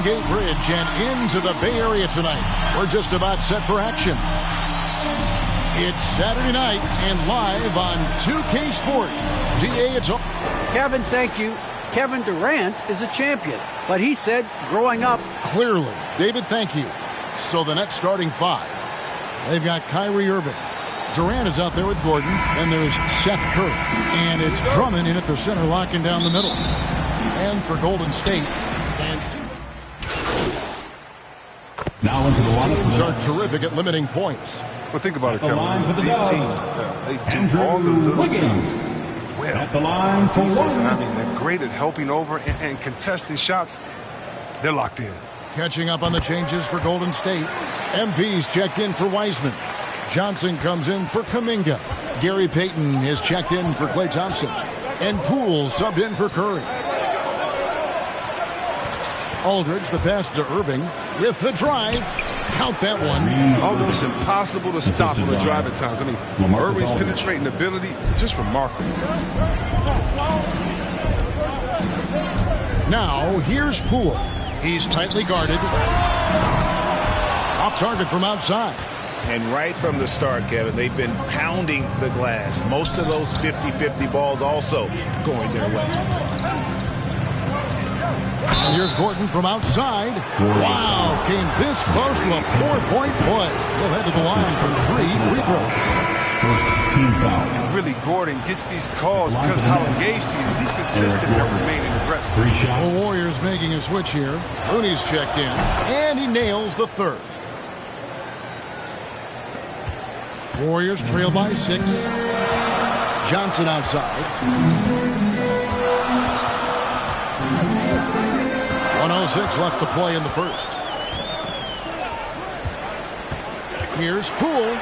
Gate Bridge and into the Bay Area tonight. We're just about set for action. It's Saturday night and live on 2K Sports. DA, it's all. Kevin, thank you. Kevin Durant is a champion, but he said growing up. Clearly. David, thank you. So the Nets starting five. They've got Kyrie Irving. Durant is out there with Gordon. Then there's Seth Curry. And it's Drummond in at the center, locking down the middle. And for Golden State. Now into the lineup. Teams are terrific at limiting points. Well, think about it, Kevin. These teams, they do all the little things well. At the line for defense, and I mean, they're great at helping over and contesting shots. They're locked in. Catching up on the changes for Golden State. MP's checked in for Wiseman. Johnson comes in for Kuminga. Gary Payton is checked in for Klay Thompson. And Poole subbed in for Curry. Aldridge, the pass to Irving with the drive. Count that one. Almost impossible to stop on the drive at times. I mean, Irving's penetrating ability is just remarkable. Now, here's Poole. He's tightly guarded. Off target from outside. And right from the start, Kevin, they've been pounding the glass. Most of those 50-50 balls also going their way. And here's Gordon from outside. Wow, came this close to a 4-point play. He'll head to the line for 3 free throws. Team foul. And really, Gordon gets these calls because how engaged he is. He's consistent at remaining aggressive. The Warriors making a switch here. Looney's checked in, and he nails the third. Warriors trail by 6. Johnson outside. 1:06 left to play in the first. Here's Poole.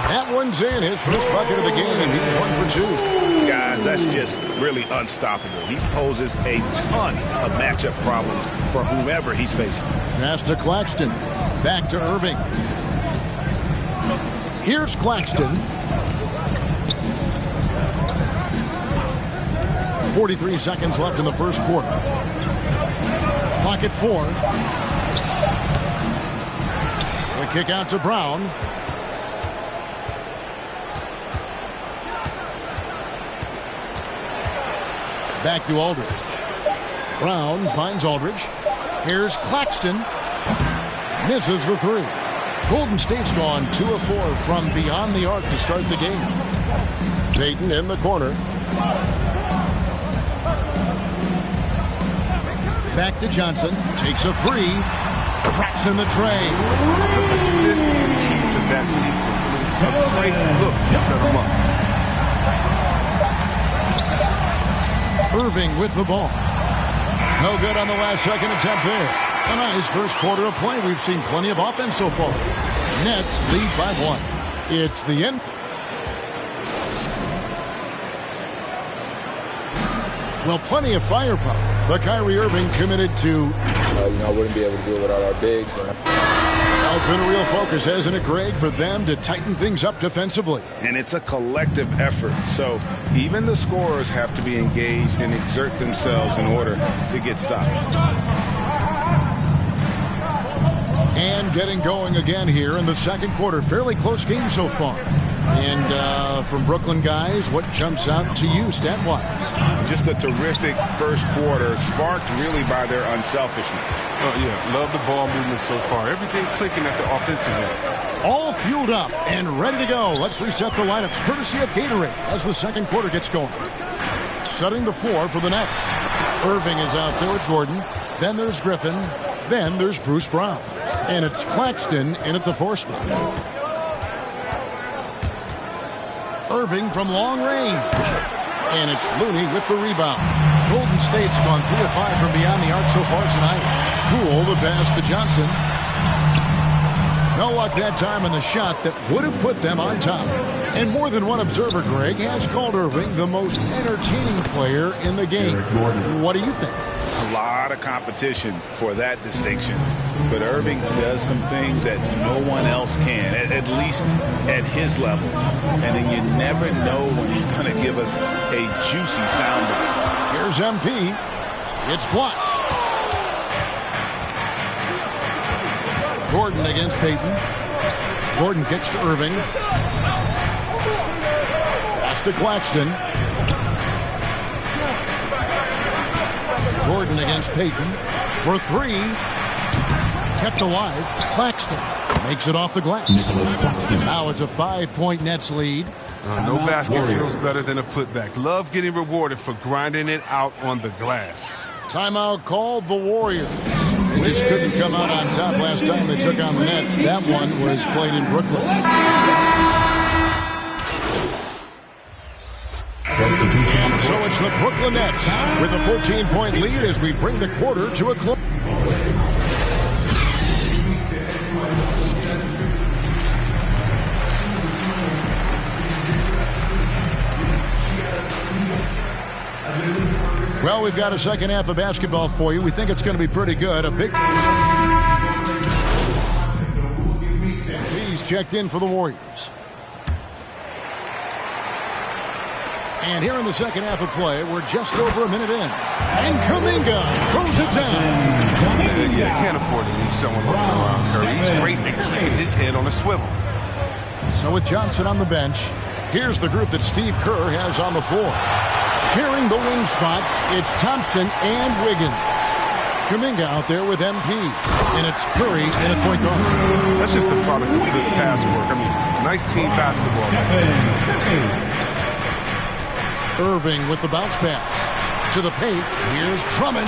That one's in. His first bucket of the game. He's 1 for 2. Guys, that's just really unstoppable. He poses a ton of matchup problems for whomever he's facing. Pass to Claxton. Back to Irving. Here's Claxton. 43 seconds left in the first quarter. Clock at 4. The kick out to Brown. Back to Aldridge. Brown finds Aldridge. Here's Claxton. Misses the 3. Golden State's gone 2 of 4 from beyond the arc to start the game. Payton in the corner. Back to Johnson. Takes a 3. Traps in the tray. The assist is the key to that sequence. I mean, a great look to set him up. Irving with the ball. No good on the last second attempt there. A nice first quarter of play. We've seen plenty of offense so far. Nets lead by 1. It's the end. Well, plenty of firepower, but Kyrie Irving committed to... I wouldn't be able to do it without our bigs. Now it's been a real focus, hasn't it, Greg, for them to tighten things up defensively? And it's a collective effort. So even the scorers have to be engaged and exert themselves in order to get stops. And getting going again here in the second quarter. Fairly close game so far. And from Brooklyn guys, what jumps out to you stat-wise? Just a terrific first quarter, sparked really by their unselfishness. Oh, yeah, love the ball movement so far. Everything clicking at the offensive end. All fueled up and ready to go. Let's reset the lineups courtesy of Gatorade as the second quarter gets going. Setting the floor for the Nets. Irving is out there with Gordon. Then there's Griffin. Then there's Bruce Brown. And it's Claxton in at the 4 spot. Irving from long range. And it's Looney with the rebound. Golden State's gone 3 of 5 from beyond the arc so far tonight. Poole the pass to Johnson. No luck that time on the shot that would have put them on top. And more than one observer, Greg, has called Irving the most entertaining player in the game. What do you think? A lot of competition for that distinction. But Irving does some things that no one else can, at least at his level. And then you never know when he's going to give us a juicy soundbite. Here's MP. It's blocked. Gordon against Payton. Gordon kicks to Irving. Pass to Claxton. Gordon against Payton. For three. Kept alive. Claxton makes it off the glass. Now it's a 5-point Nets lead. No basket feels better than a putback. Love getting rewarded for grinding it out on the glass. Timeout called the Warriors. They just couldn't come out on top last time they took on the Nets. That one was played in Brooklyn. And so it's the Brooklyn Nets with a 14-point lead as we bring the quarter to a close. Well, we've got a second half of basketball for you. We think it's going to be pretty good. A big... He's checked in for the Warriors. And here in the second half of play, we're just over a minute in. And Kuminga throws it down. Yeah, can't afford to leave someone looking around Curry. He's great at keeping his head on a swivel. So with Johnson on the bench, here's the group that Steve Kerr has on the floor. Sharing the wing spots, it's Thompson and Wiggins. Kuminga out there with MP. And it's Curry in a point guard. That's just the product of good pass work. I mean, nice team basketball. Irving with the bounce pass. To the paint. Here's Drummond.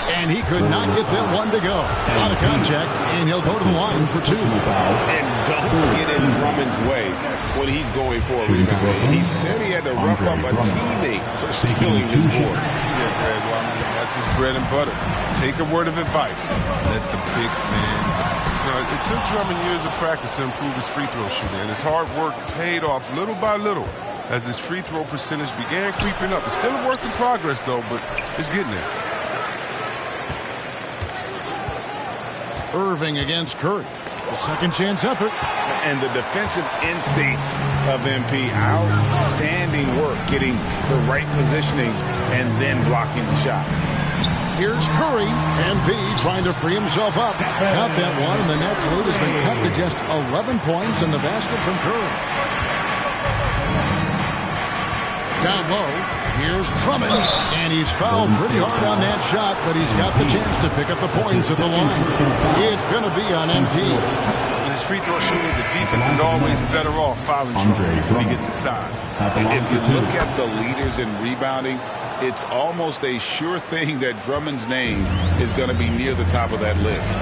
And he could not get that one to go. Out of contact, and he'll go to the line for two. And don't get in Drummond's way when he's going for a rebound. He said he had to rough up a teammate for stealing his board. Yeah, Greg, well, I mean, that's his bread and butter. Take a word of advice. Let the big man... it took Drummond years of practice to improve his free throw shooting, and his hard work paid off little by little as his free throw percentage began creeping up. It's still a work in progress, though, but it's getting there. Irving against Curry. A second chance effort. And the defensive instincts of MP. Outstanding work getting the right positioning and then blocking the shot. Here's Curry. MP trying to free himself up. Got that one, and the Nets lead has been cut to just 11 points in the basket from Curry. Down low. Here's Drummond, and he's fouled pretty hard on that shot, but he's got the chance to pick up the points at the line. It's going to be on MP. With his free throw shooting, the defense is always better off fouling Drummond when he gets inside. And if you look at the leaders in rebounding, it's almost a sure thing that Drummond's name is going to be near the top of that list.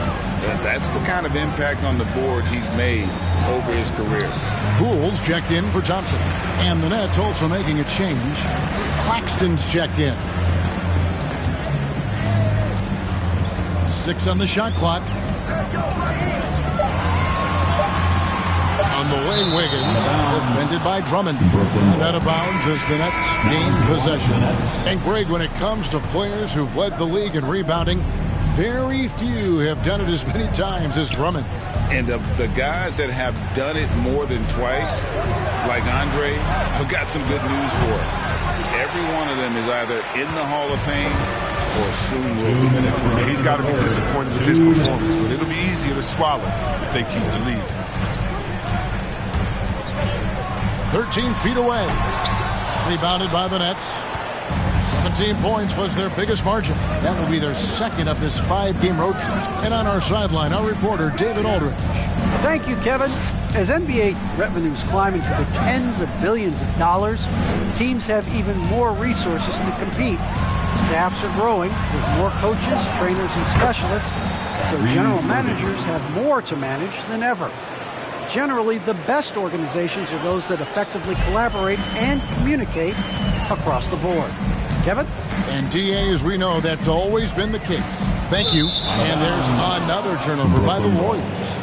That's the kind of impact on the boards he's made over his career. Poole's checked in for Thompson. And the Nets also making a change. Claxton's checked in. 6 on the shot clock. On the way, Wiggins, defended by Drummond. And out of bounds as the Nets gain possession. And Greg, when it comes to players who've led the league in rebounding, very few have done it as many times as Drummond. And of the guys that have done it more than twice, like Andre, I've got some good news for him. Every one of them is either in the Hall of Fame or soon will be. He's got to be disappointed with his performance, but it'll be easier to swallow if they keep the lead. 13 feet away. Rebounded by the Nets. 17 points was their biggest margin. That will be their second of this 5-game road trip. And on our sideline, our reporter, David Aldridge. Thank you, Kevin. As NBA revenues climb into the tens of billions of dollars, teams have even more resources to compete. Staffs are growing with more coaches, trainers, and specialists, so general managers have more to manage than ever. Generally, the best organizations are those that effectively collaborate and communicate across the board. Kevin? And DA, as we know, that's always been the case. Thank you. And there's another turnover by the Warriors.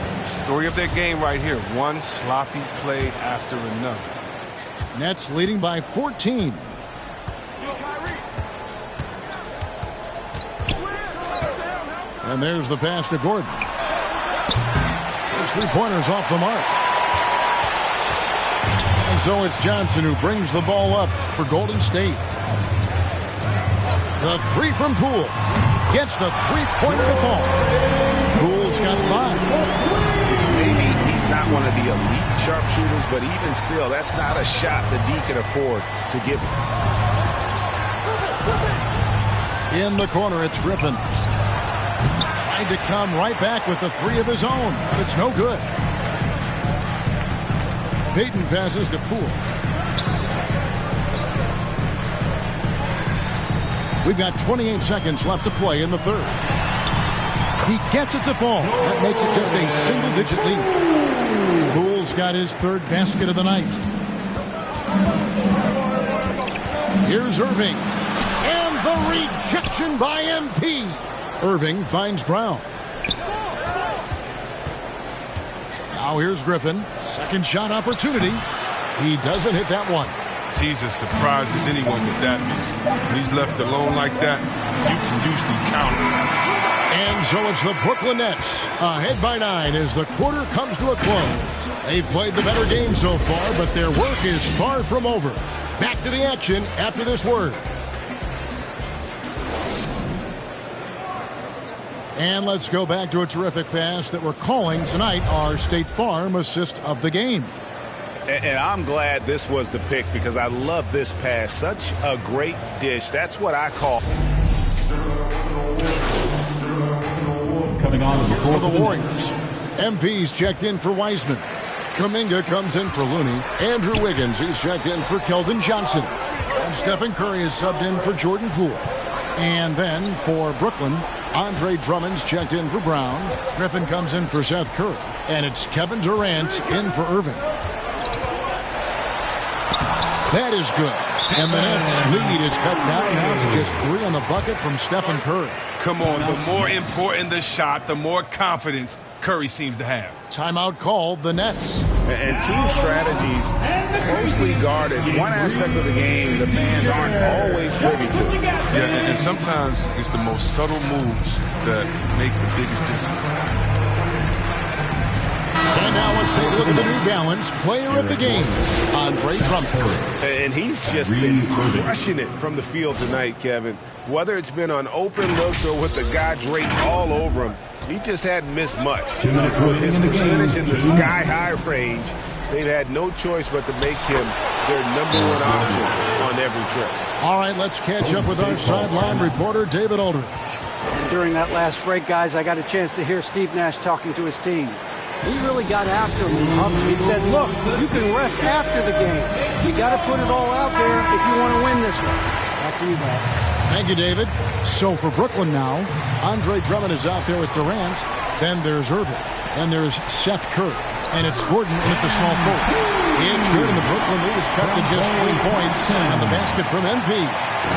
Story of that game right here. One sloppy play after another. Nets leading by 14. And there's the pass to Gordon. Those three-pointers off the mark. And so it's Johnson who brings the ball up for Golden State. The three from Poole. Gets the three-pointer to fall. Poole's got 5. one of the elite sharpshooters, but even still, that's not a shot that D can afford to give him. In the corner, it's Griffin. Trying to come right back with the three of his own, but it's no good. Payton passes to Poole. We've got 28 seconds left to play in the third. He gets it to fall. That makes it just a single-digit lead. Poole's got his third basket of the night. Here's Irving. And the rejection by MP. Irving finds Brown. Now here's Griffin. Second shot opportunity. He doesn't hit that one. He's as surprised as anyone with that miss. When he's left alone like that, you can usually count him. And so it's the Brooklyn Nets ahead by 9 as the quarter comes to a close. They've played the better game so far, but their work is far from over. Back to the action after this word. And let's go back to a terrific pass that we're calling tonight our State Farm assist of the game. And I'm glad this was the pick because I love this pass. Such a great dish. That's what I call. Coming on For the Warriors, MP's checked in for Wiseman. Kuminga comes in for Looney. Andrew Wiggins, he's checked in for Keldon Johnson. And Stephen Curry is subbed in for Jordan Poole. And then for Brooklyn, Andre Drummond's checked in for Brown. Griffin comes in for Seth Curry. And it's Kevin Durant in for Irving. That is good. And the Nets lead is cut down now to just 3 on the bucket from Stephen Curry. Come on, the more important the shot, the more confidence Curry seems to have. Timeout called the Nets. And team strategies closely guarded. One aspect of the game the fans aren't always privy to. Yeah, and sometimes it's the most subtle moves that make the biggest difference. And now let's take a look at the New Balance player of the game, Andre Drummond. And he's just been crushing it from the field tonight, Kevin. Whether it's been on open looks or with the guy draped all over him, he just hadn't missed much. With his percentage in the sky-high range, they've had no choice but to make him their #1 option on every trip. All right, let's catch up with our sideline reporter, David Aldridge. And during that last break, guys, I got a chance to hear Steve Nash talking to his team. He really got after him and hugged him. He said, look, you can rest after the game. You got to put it all out there if you want to win this one. Back to you, guys. Thank you, David. So for Brooklyn now, Andre Drummond is out there with Durant. Then there's Irving. Then there's Seth Curry. And it's Gordon in at the small forward. It's good, and the Brooklyn lead is cut to just 3 points on the basket from MP.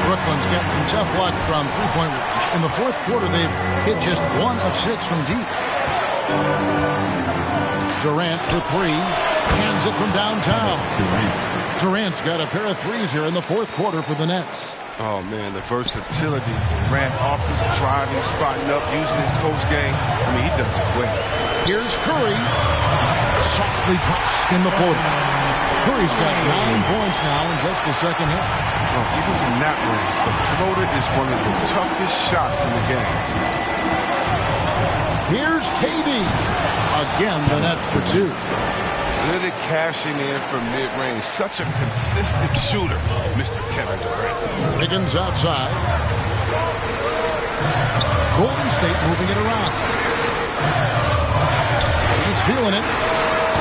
Brooklyn's gotten some tough luck from three-point range. In the fourth quarter, they've hit just 1 of 6 from deep. Durant for 3. Hands it from downtown. Durant's got a pair of threes here in the fourth quarter for the Nets. Oh, man, the versatility Durant offers, driving, spotting up, using his post game. I mean, he does it well. Here's Curry. Softly drops in the floater. Curry's got 9 points now in just the second half. Oh, even from that range, the floater is one of the toughest shots in the game. Here's KD. Again, the Nets for 2. Really cashing in from mid-range. Such a consistent shooter, Mr. Kevin Durant. Wiggins outside. Golden State moving it around. He's feeling it.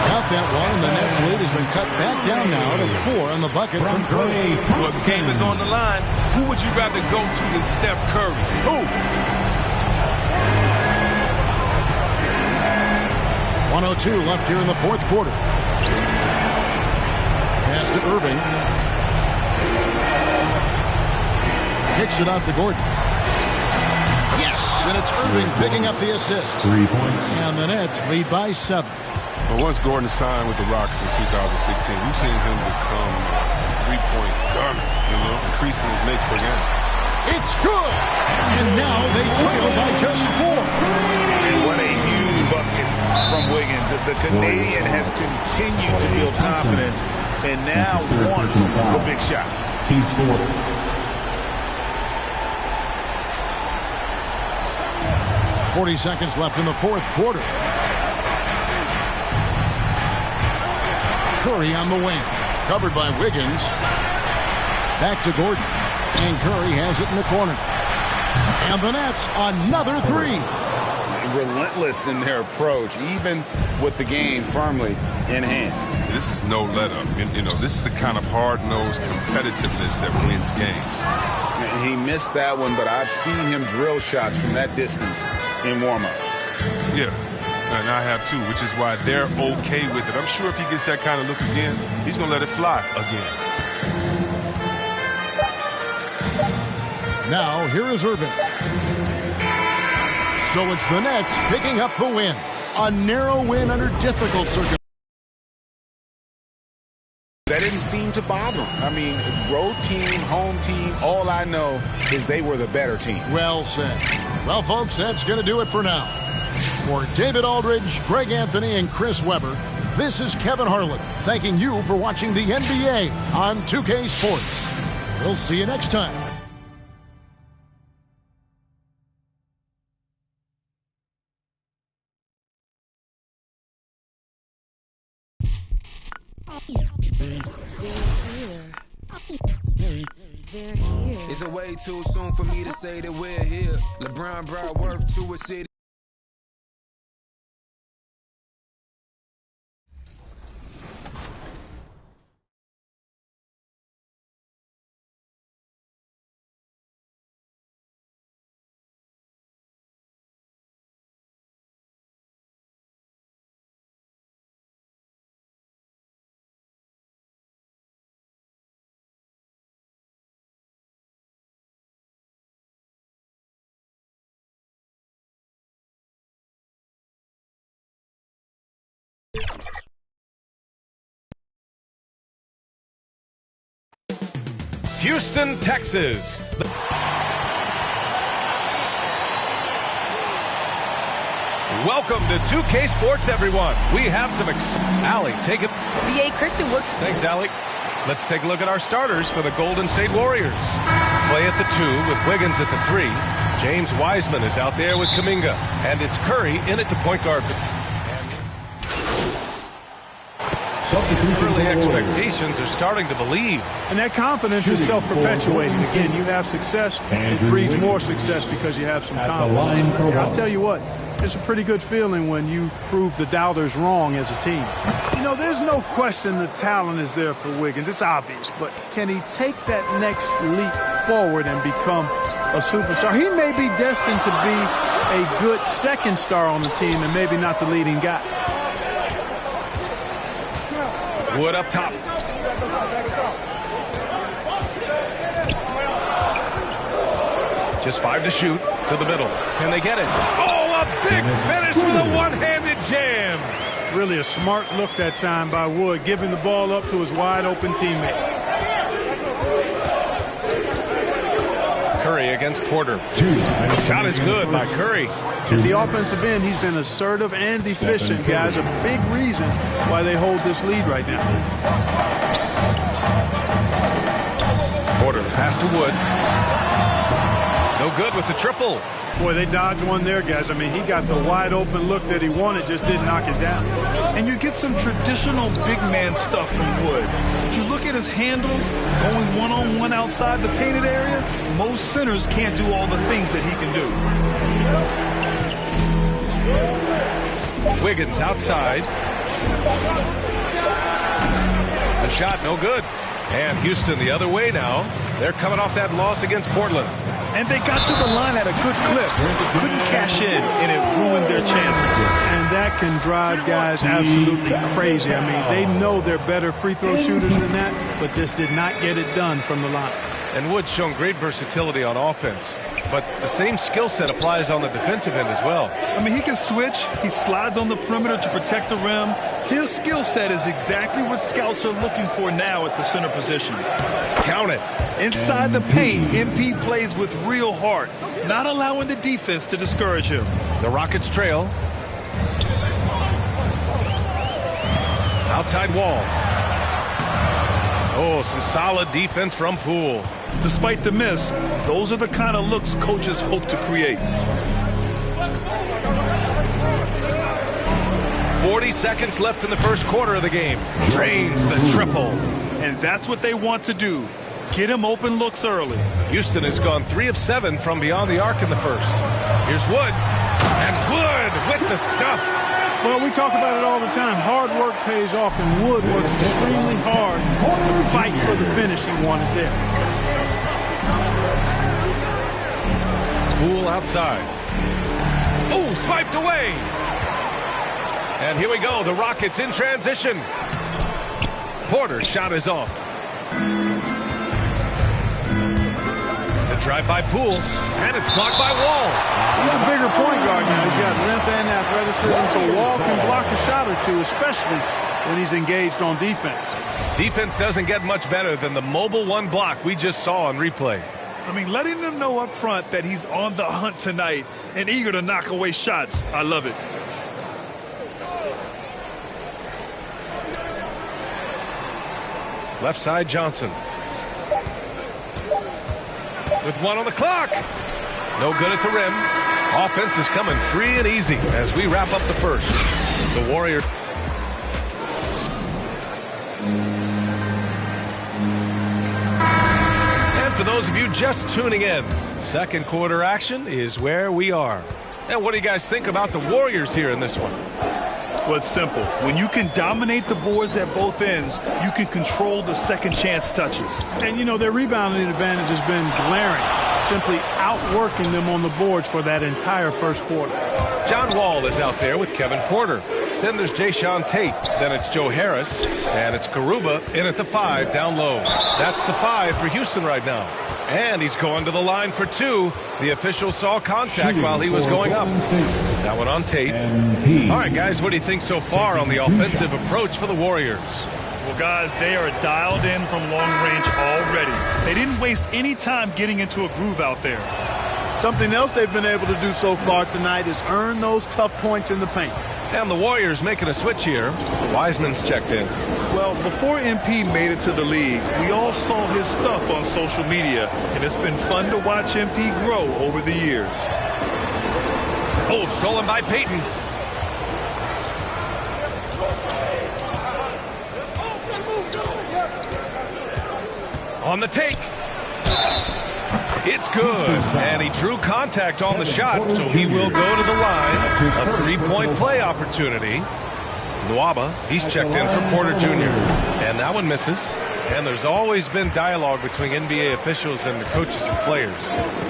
Got that one, and the Nets lead has been cut back down now to 4 on the bucket from Curry. Well, the game is on the line. Who would you rather go to than Steph Curry? Who? 1:02 left here in the fourth quarter. Pass to Irving. Kicks it out to Gordon. Yes, and it's Irving picking up the assist. 3 points. And the Nets lead by 7. But once Gordon signed with the Rockets in 2016, we've seen him become a three-point gunner, increasing his makes per game. It's good! And now they trail by just 4. And what a huge bucket from Wiggins. The Canadian has continued to build confidence and now wants the big shot. Team score. .40 seconds left in the fourth quarter. Curry on the wing. Covered by Wiggins. Back to Gordon. And Curry has it in the corner. And the Nets, another three. Relentless in their approach, even with the game firmly in hand. This is no let-up. You know, this is the kind of hard-nosed competitiveness that wins games. He missed that one, but I've seen him drill shots from that distance in warm-ups. Yeah, and I have too, which is why they're okay with it. I'm sure if he gets that kind of look again, he's going to let it fly again. Now, here is Irving. So it's the Nets picking up the win. A narrow win under difficult circumstances. That didn't seem to bother him. I mean, road team, home team, all I know is they were the better team. Well said. Well, folks, that's going to do it for now. For David Aldridge, Greg Anthony, and Chris Webber, this is Kevin Harlan thanking you for watching the NBA on 2K Sports. We'll see you next time. Is it way too soon for me to say that we're here? LeBron brought worth to a city. Houston, Texas. Welcome to 2K Sports, everyone. We have some Allie, take it. BA Christian works. Thanks, Allie. Let's take a look at our starters for the Golden State Warriors. Clay at the 2 with Wiggins at the 3. James Wiseman is out there with Kuminga. And it's Curry in at the point guard. Early expectations are starting to believe. And that confidence is self-perpetuating. Again, you have success, it breeds more success because you have some confidence. I'll tell you what, it's a pretty good feeling when you prove the doubters wrong as a team. You know, there's no question the talent is there for Wiggins. It's obvious. But can he take that next leap forward and become a superstar? He may be destined to be a good second star on the team and maybe not the leading guy. Wood up top. Just 5 to shoot to the middle. Can they get it? Oh, a big finish with a one-handed jam. Really a smart look that time by Wood, giving the ball up to his wide-open teammate. Curry against Porter. Shot is good by Curry. At the offensive end, he's been assertive and efficient, guys. A big reason why they hold this lead right now. Porter pass to Wood. No good with the triple. Boy, they dodged one there, guys. I mean, he got the wide-open look that he wanted, just didn't knock it down. And you get some traditional big man stuff from Wood. If you look at his handles, going one-on-one outside the painted area, most centers can't do all the things that he can do. Wiggins outside. The shot no good. And Houston the other way now. They're coming off that loss against Portland. And they got to the line at a good clip. Couldn't cash in, and it ruined their chances. And that can drive guys absolutely crazy. I mean, they know they're better free throw shooters than that, but just did not get it done from the line. And Wood's shown great versatility on offense. But the same skill set applies on the defensive end as well. I mean, he can switch. He slides on the perimeter to protect the rim. His skill set is exactly what scouts are looking for now at the center position. Count it. Inside the paint, MP plays with real heart, not allowing the defense to discourage him. The Rockets trail. Outside wall. Oh, some solid defense from Poole. Despite the miss, those are the kind of looks coaches hope to create. 40 seconds left in the first quarter of the game. Drains the triple. And that's what they want to do. Get him open looks early. Houston has gone 3 of 7 from beyond the arc in the first. Here's Wood. And Wood with the stuff. Well, we talk about it all the time. Hard work pays off, and Wood works extremely hard to fight for the finish he wanted there. Poole outside. Oh, swiped away. And here we go. The Rockets in transition. Porter's shot is off. The drive by Poole, and it's blocked by Wall. He's a bigger point guard now. He's got length and athleticism, so Wall can block a shot or two, especially when he's engaged on defense. Defense doesn't get much better than the mobile one block we just saw on replay. I mean, letting them know up front that he's on the hunt tonight and eager to knock away shots. I love it. Left side, Johnson. With 1 on the clock. No good at the rim. Offense is coming free and easy as we wrap up the first. The Warriors. And for those of you just tuning in, second quarter action is where we are. And what do you guys think about the Warriors here in this one? Well, it's simple. When you can dominate the boards at both ends, you can control the second chance touches. And, you know, their rebounding advantage has been glaring, simply outworking them on the boards for that entire first quarter. John Wall is out there with Kevin Porter. Then there's Jayshawn Tate. Then it's Joe Harris. And it's Garuba in at the 5 down low. That's the 5 for Houston right now. And he's going to the line for 2. The official saw contact while he was going up. That one on Tate. All right, guys, what do you think so far on the offensive approach for the Warriors? Well, guys, they are dialed in from long range already. They didn't waste any time getting into a groove out there. Something else they've been able to do so far tonight is earn those tough points in the paint. And the Warriors making a switch here. Wiseman's checked in. Well, before MP made it to the league, we all saw his stuff on social media, and it's been fun to watch MP grow over the years. Oh, stolen by Payton. On the take. It's good. And he drew contact on the shot, so he will go to the line. A three-point play opportunity. Nwaba, he's checked in for Porter Jr. And that one misses. And there's always been dialogue between NBA officials and the coaches and players.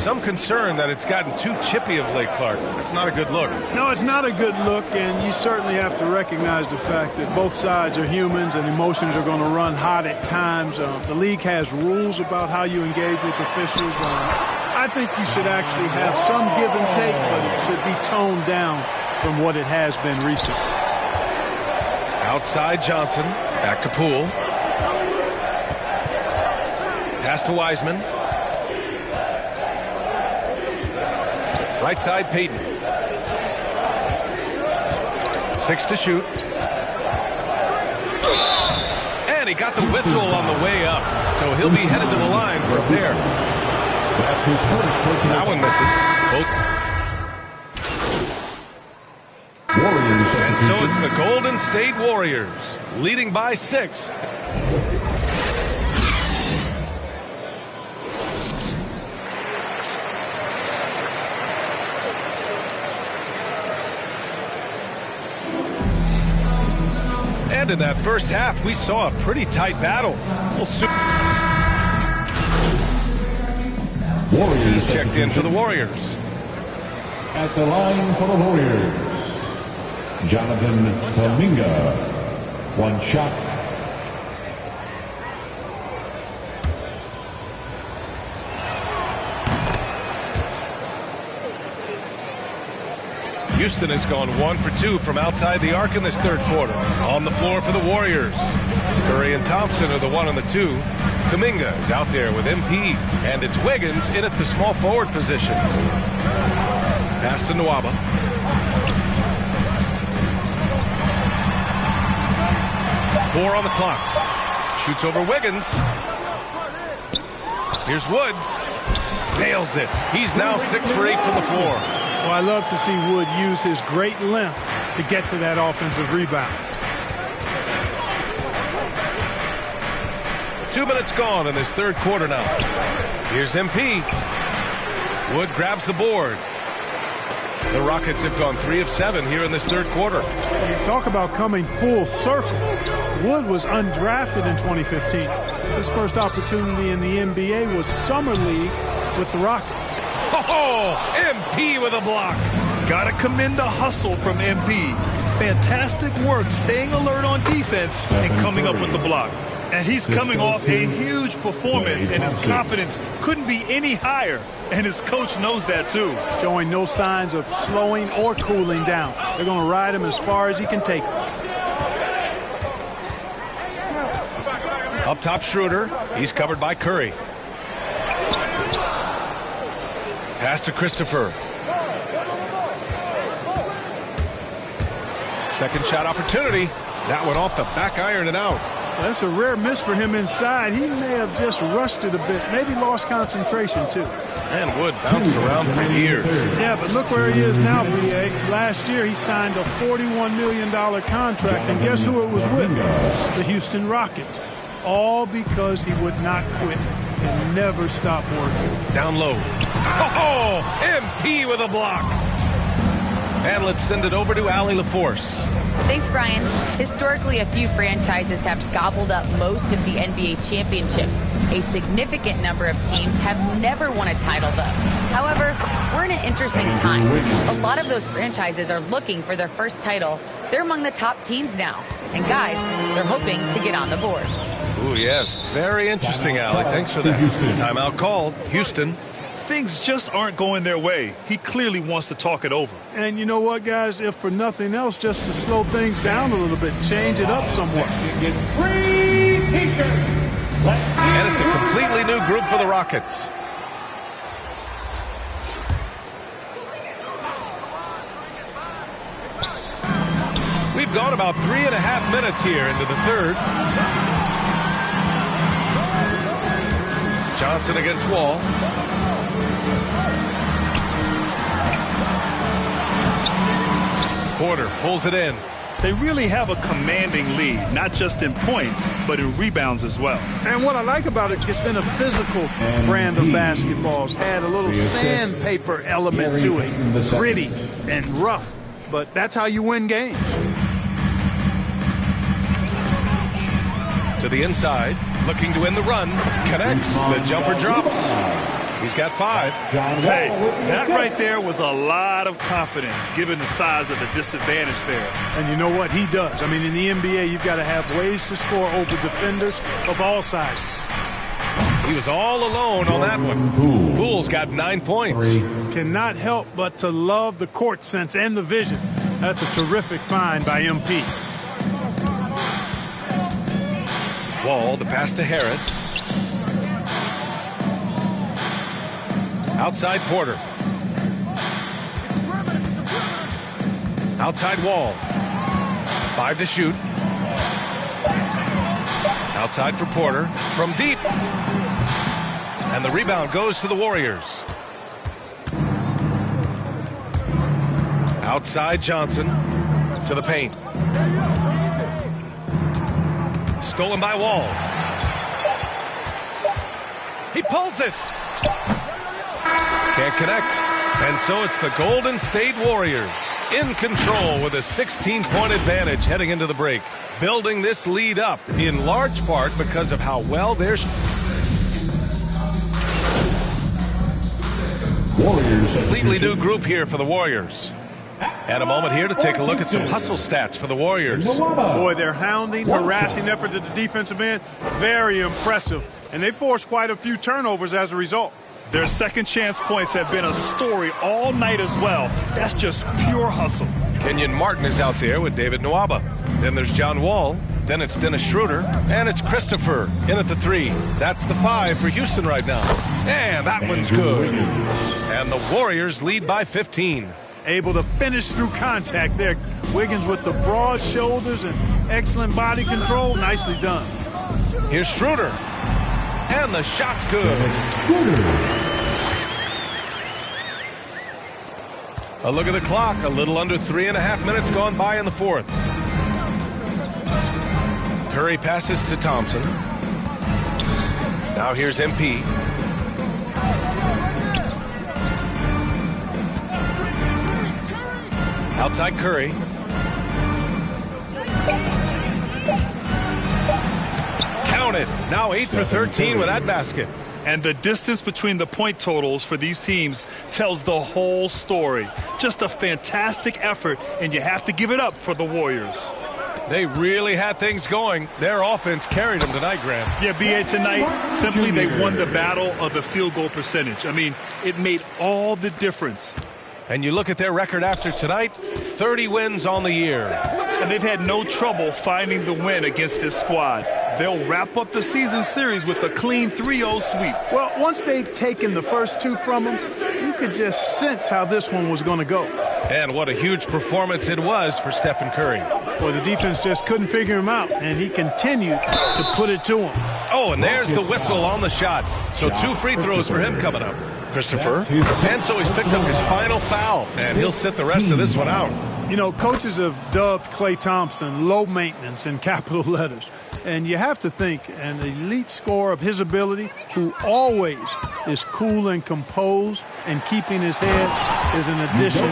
Some concern that it's gotten too chippy of late, Clark. That's not a good look. No, it's not a good look, and you certainly have to recognize the fact that both sides are humans and emotions are going to run hot at times. The league has rules about how you engage with officials. I think you should actually have some give and take, but it should be toned down from what it has been recently. Outside Johnson, back to Poole. Pass to Wiseman. Right side, Payton. 6 to shoot. And he got the whistle on the way up. So he'll be headed to the line for a pair. That's his first personal. That one misses. Warriors. And so it's the Golden State Warriors leading by 6. And in that first half, we saw a pretty tight battle. Warriors checked in for the Warriors. At the line for the Warriors, Jonathan Kuminga. One shot. Houston has gone 1 for 2 from outside the arc in this third quarter. On the floor for the Warriors, Curry and Thompson are the 1 and the 2. Kuminga is out there with MP, and it's Wiggins in at the small forward position. Pass to Nwaba. Four on the clock. Shoots over Wiggins. Here's Wood. Nails it. He's now 6 for 8 from the floor. Well, I love to see Wood use his great length to get to that offensive rebound. 2 minutes gone in this third quarter now. Here's MP. Wood grabs the board. The Rockets have gone 3 of 7 here in this third quarter. You talk about coming full circle. Wood was undrafted in 2015. His first opportunity in the NBA was Summer League with the Rockets. Oh, MP with a block. Got to commend the hustle from MP. Fantastic work staying alert on defense and coming up with the block. And he's coming off a huge performance, and his confidence couldn't be any higher. And his coach knows that, too. Showing no signs of slowing or cooling down. They're going to ride him as far as he can take him. Up top, Schroeder. He's covered by Curry. Pass to Christopher. Second shot opportunity. That went off the back iron and out. That's a rare miss for him inside. He may have just rushed it a bit, maybe lost concentration too. And Wood bounced around for years. Yeah, but look where he is now, B.A. Last year he signed a $41 million contract, and guess who it was with? The Houston Rockets. All because he would not quit and never stop working. Down low. Oh, MP with a block. And let's send it over to Allie LaForce. Thanks, Brian. Historically, a few franchises have gobbled up most of the NBA championships. A significant number of teams have never won a title, though. However, we're in an interesting time. A lot of those franchises are looking for their first title. They're among the top teams now. And guys, they're hoping to get on the board. Ooh, yes. Very interesting, Allie. Thanks for that. Timeout called. Houston. Things just aren't going their way. He clearly wants to talk it over. And you know what, guys? If for nothing else, just to slow things down a little bit, change it up somewhat. Free T-shirts. And it's a completely new group for the Rockets. We've gone about 3.5 minutes here into the third. Johnson against Wall. Porter pulls it in. They really have a commanding lead, not just in points, but in rebounds as well. And what I like about it, it's been a physical brand of basketball. It's had a little sandpaper element to it. Gritty and rough, but that's how you win games. To the inside, looking to win the run. Connects. The jumper drops. He's got 5. Hey, that right there was a lot of confidence, given the size of the disadvantage there. And you know what? He does. I mean, in the NBA, you've got to have ways to score over defenders of all sizes. He was all alone on that one. Poole's got 9 points. Cannot help but to love the court sense and the vision. That's a terrific find by MP. Wall, the pass to Harris. Outside Porter. Outside Wall. 5 to shoot. Outside for Porter. From deep. And the rebound goes to the Warriors. Outside Johnson. To the paint. Stolen by Wall. He pulls it. Can't connect. And so it's the Golden State Warriors in control with a 16-point advantage heading into the break. Building this lead up in large part because of how well they're... Warriors. Completely new group here for the Warriors. And a moment here to take a look at some hustle stats for the Warriors. Boy, their hounding, harassing effort at the defensive end, very impressive. And they forced quite a few turnovers as a result. Their second chance points have been a story all night as well. That's just pure hustle. Kenyon Martin is out there with David Nwaba. Then there's John Wall. Then it's Dennis Schroeder. And it's Christopher in at the 3. That's the 5 for Houston right now. And that one's good. And the Warriors lead by 15. Able to finish through contact there. Wiggins with the broad shoulders and excellent body control. Nicely done. Here's Schroeder. And the shot's good. A look at the clock. A little under 3.5 minutes gone by in the fourth. Curry passes to Thompson. Now here's MP. Outside Curry. Counted. Now 8 for 13 with that basket. And the distance between the point totals for these teams tells the whole story. Just a fantastic effort, and you have to give it up for the Warriors. They really had things going. Their offense carried them tonight, Grant. Yeah, B.A., tonight, simply they won the battle of the field goal percentage. I mean, it made all the difference. And you look at their record after tonight, 30 wins on the year. And they've had no trouble finding the win against this squad. They'll wrap up the season series with a clean 3-0 sweep. Well, once they'd taken the first two from them, you could just sense how this one was going to go. And what a huge performance it was for Stephen Curry. Well, the defense just couldn't figure him out, and he continued to put it to him. Oh, and there's the whistle on the shot. So 2 free throws for him coming up. Christopher. And so he's picked up his final foul, and he'll sit the rest of this one out. You know, coaches have dubbed Klay Thompson low maintenance in capital letters. And you have to think an elite scorer of his ability, who always is cool and composed and keeping his head, is an addition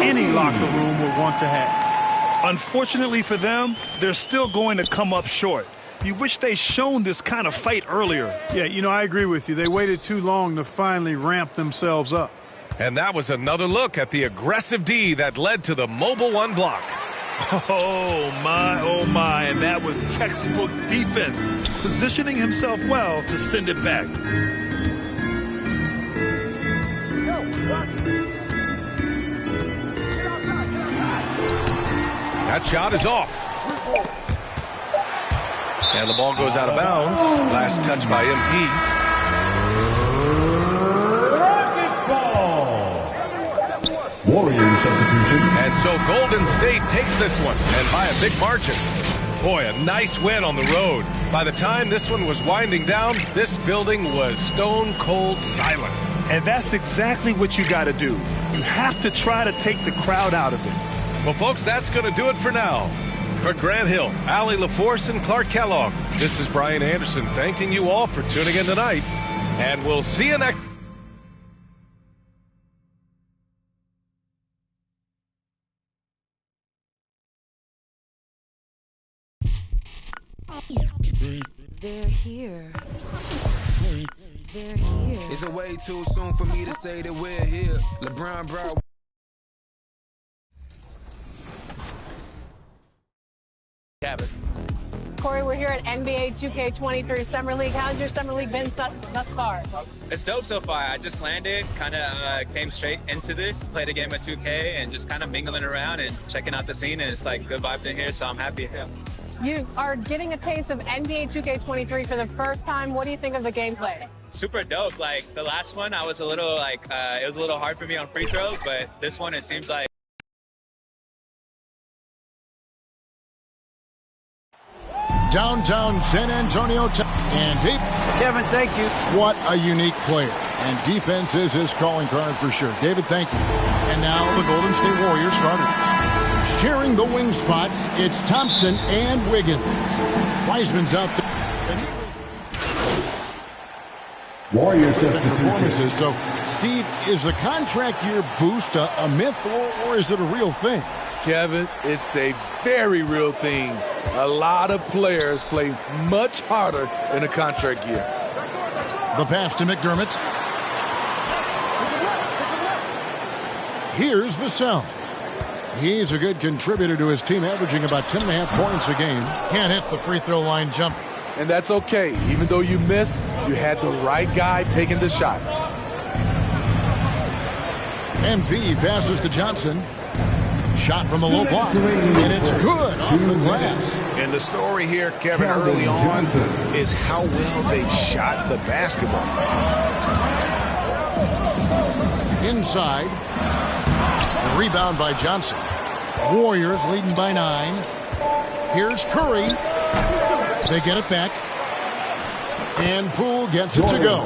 any locker room would want to have. Unfortunately for them, they're still going to come up short. You wish they'd shown this kind of fight earlier. Yeah, you know, I agree with you. They waited too long to finally ramp themselves up. And that was another look at the aggressive D that led to the mobile one block. Oh, my, and that was textbook defense, positioning himself well to send it back. That shot is off. And the ball goes out of bounds. Last touch by MP. Warriors substitution. And so Golden State takes this one, and by a big margin. Boy, a nice win on the road. By the time this one was winding down, this building was stone cold silent. And that's exactly what you got to do. You have to try to take the crowd out of it. Well, folks, that's going to do it for now. For Grant Hill, Allie LaForce, and Clark Kellogg, this is Brian Anderson thanking you all for tuning in tonight. And we'll see you next. They're here. They're here. It's a way too soon for me to say that we're here. LeBron brought. Corey, we're here at NBA 2K23 Summer League. How's your Summer League been thus far? It's dope so far. I just landed, kind of came straight into this, played a game of 2K, and just kind of mingling around and checking out the scene. And it's like good vibes in here, so I'm happy. Yeah. You are getting a taste of NBA 2K23 for the first time. What do you think of the gameplay? Super dope. Like the last one, I was a little like it was a little hard for me on free throws, but this one it seems like. Downtown San Antonio, and deep. Kevin, thank you. What a unique player. And defense is his calling card for sure. David, thank you. And now the Golden State Warriors starters. Sharing the wing spots, it's Thompson and Wiggins. Wiseman's out there. Warriors performances. So, Steve, is the contract year boost a myth or is it a real thing? Kevin, it's a very real thing. A lot of players play much harder in a contract year. The pass to McDermott. Here's Vassell. He's a good contributor to his team, averaging about 10.5 points a game. Can't hit the free throw line jumper. And that's okay. Even though you missed, you had the right guy taking the shot. MP passes to Johnson. Shot from the low block, and it's good off the glass. And the story here, Kevin, early on is how well they shot the basketball. Inside. A rebound by Johnson. Warriors leading by 9. Here's Curry. They get it back. And Poole gets it to go.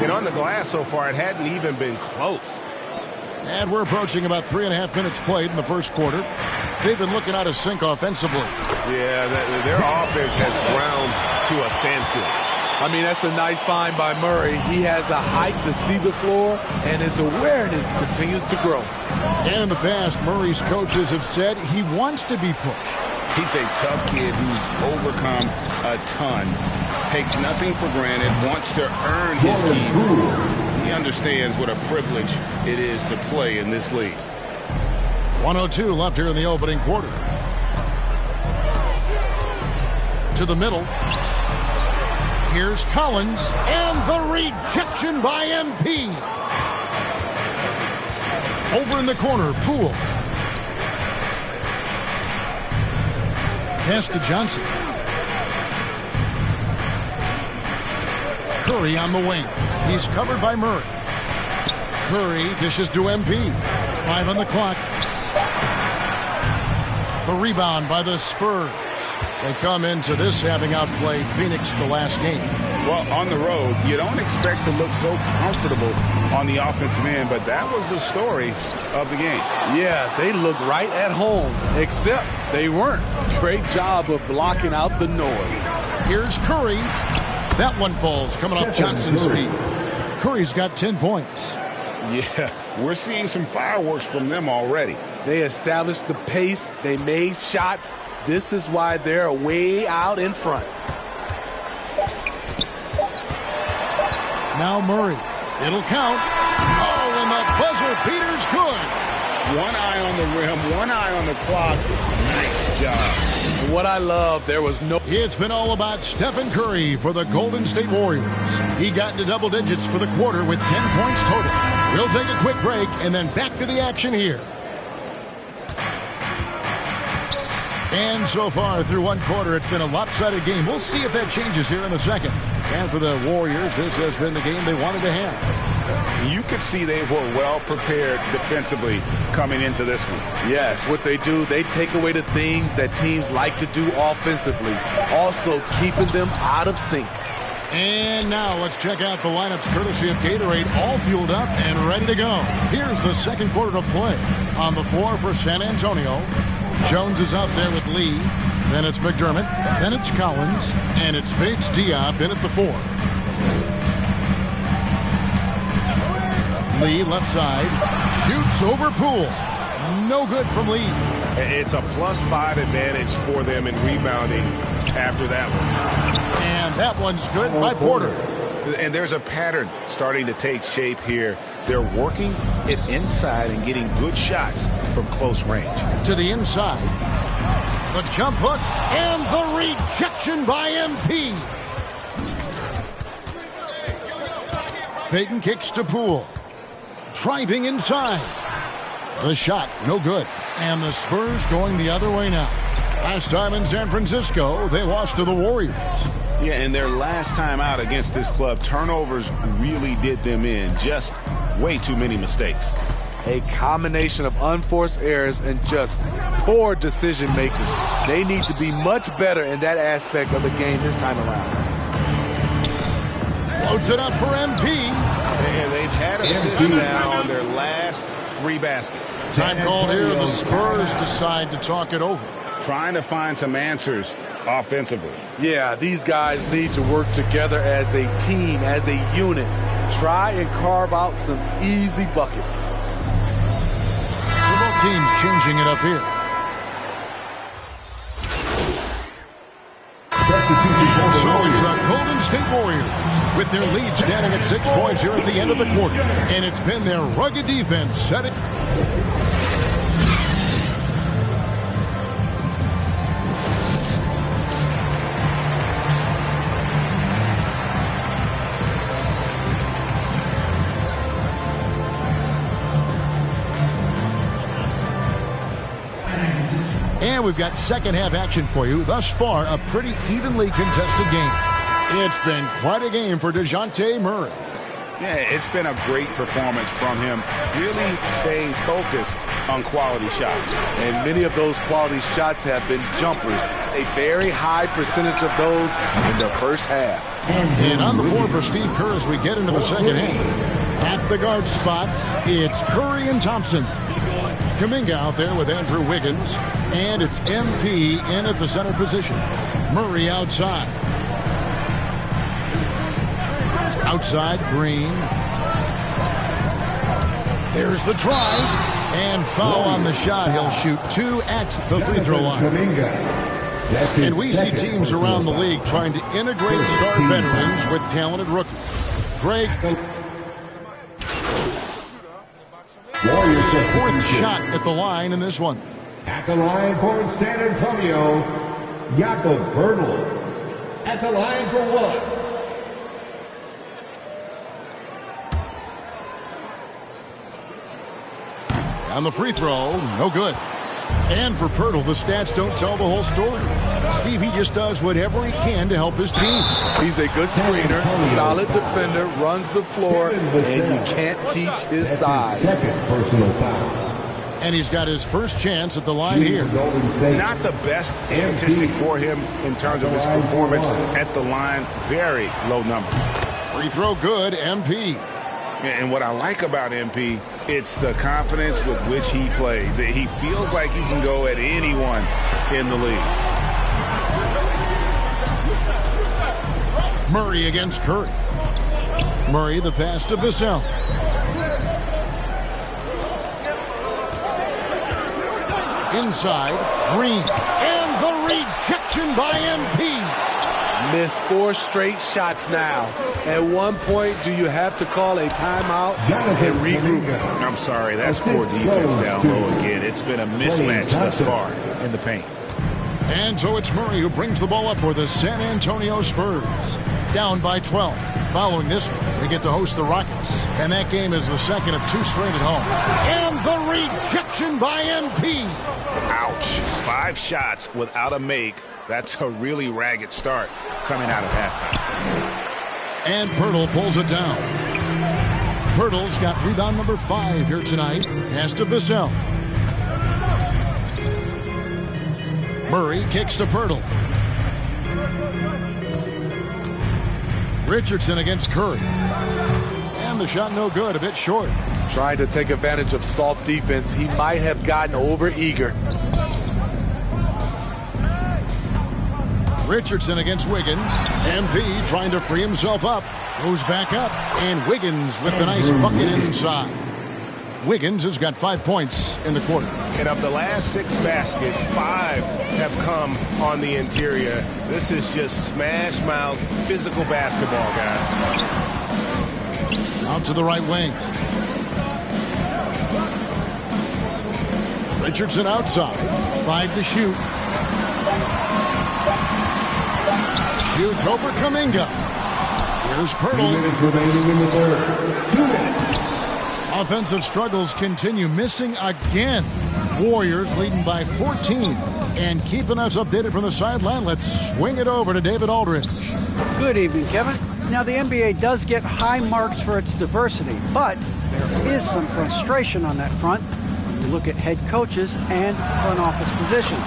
And on the glass so far, it hadn't even been close. And we're approaching about 3.5 minutes played in the first quarter. They've been looking out of sync offensively. Yeah, their offense has ground to a standstill. I mean, that's a nice find by Murray. He has the height to see the floor, and his awareness continues to grow. And in the past, Murray's coaches have said he wants to be pushed. He's a tough kid who's overcome a ton, takes nothing for granted, wants to earn his keep. He understands what a privilege it is to play in this league. 1:02 left here in the opening quarter. To the middle. Here's Collins, and the rejection by MP. Over in the corner, Poole. Pass to Johnson. Curry on the wing. He's covered by Murray. Curry dishes to MP. 5 on the clock. The rebound by the Spurs. They come into this having outplayed Phoenix the last game. Well, on the road, you don't expect to look so comfortable on the offensive end, but that was the story of the game. Yeah, they look right at home, except they weren't. Great job of blocking out the noise. Here's Curry. That one falls coming off Johnson's feet. Curry's got 10 points. Yeah, we're seeing some fireworks from them already. They established the pace. They made shots. This is why they're way out in front. Now Murray. It'll count. Oh, and the buzzer beater's good. One eye on the rim, one eye on the clock. Nice job. What I love, there was no... It's been all about Stephen Curry for the Golden State Warriors. He got into double digits for the quarter with 10 points total. We'll take a quick break and then back to the action here. And so far through one quarter, it's been a lopsided game. We'll see if that changes here in the second. And for the Warriors, this has been the game they wanted to have. You could see they were well prepared defensively coming into this one. Yes, what they do, they take away the things that teams like to do offensively, also keeping them out of sync. And now let's check out the lineups courtesy of Gatorade, all fueled up and ready to go. Here's the second quarter to play. On the floor for San Antonio, Jones is out there with Lee. Then it's McDermott. Then it's Collins. And it's Bates Diop in at the 4. Lee left side. Shoots over Poole. No good from Lee. It's a +5 advantage for them in rebounding after that one. And that one's good by Porter. And there's a pattern starting to take shape here. They're working it inside and getting good shots from close range. To the inside. The jump hook and the rejection by MP. Payton kicks to Poole. Driving inside. The shot, no good. And the Spurs going the other way now. Last time in San Francisco, they lost to the Warriors. Yeah, and their last time out against this club, turnovers really did them in. Just way too many mistakes. A combination of unforced errors and just poor decision-making. They need to be much better in that aspect of the game this time around. Floats it up for MP. And they've had assists now on their last 3 baskets. Time called here. The Spurs decide to talk it over. Trying to find some answers offensively. Yeah, these guys need to work together as a team, as a unit. Try and carve out some easy buckets. So both teams changing it up here. So it's the Golden State Warriors with their lead standing at 6 points here at the end of the quarter. And it's been their rugged defense setting. And we've got second half action for you. Thus far, a pretty evenly contested game. It's been quite a game for DeJounte Murray. Yeah, it's been a great performance from him. Really staying focused on quality shots. And many of those quality shots have been jumpers. A very high percentage of those in the first half. And on the floor for Steve Kerr as we get into the second half. At the guard spots, it's Curry and Thompson. Kuminga out there with Andrew Wiggins. And it's MP in at the center position. Murray outside. Outside, Green. There's the drive. And foul on the shot. He'll shoot 2 at the free throw line. And we see teams around the league trying to integrate star veterans with talented rookies. Greg. Fourth shot at the line in this one. At the line for San Antonio, Jakob Poeltl. At the line for 1. On the free throw, no good. And for Poeltl, the stats don't tell the whole story. Steve, he just does whatever he can to help his team. He's a good screener, solid defender, runs the floor, and you can't teach his size. Second personal foul. And he's got his first chance at the line here. Not the best statistic for him in terms of his performance at the line. Very low number. Free throw good, MP. And what I like about MP, it's the confidence with which he plays. He feels like he can go at anyone in the league. Murray against Curry. Murray, the pass to Vassell. Inside, Green. And the rejection by MP. Missed 4 straight shots now. At one point, do you have to call a timeout and regroup? I'm sorry, that's poor defense down low again. It's been a mismatch thus far in the paint. And so it's Murray who brings the ball up for the San Antonio Spurs. Down by 12. Following this, they get to host the Rockets. And that game is the second of 2 straight at home. And the rejection by MP. Ouch. 5 shots without a make. That's a really ragged start coming out of halftime. And Poeltl pulls it down. Poeltl's got rebound number 5 here tonight. Pass to Vassell. Murray kicks to Poeltl. Richardson against Curry. And the shot no good, a bit short. Trying to take advantage of soft defense. He might have gotten over-eager. Richardson against Wiggins. MP trying to free himself up. Goes back up. And Wiggins with the nice bucket inside. Wiggins has got 5 points in the quarter. And of the last 6 baskets, 5 have come on the interior. This is just smash mouth physical basketball, guys. Out to the right wing. Richardson outside. 5 to shoot. Shoots over Kuminga. Here's Poeltl. 2 minutes remaining in the third. 2 minutes. Offensive struggles continue, missing again. Warriors leading by 14. And keeping us updated from the sideline, let's swing it over to David Aldridge. Good evening, Kevin. Now, the NBA does get high marks for its diversity, but there is some frustration on that front when you look at head coaches and front office positions.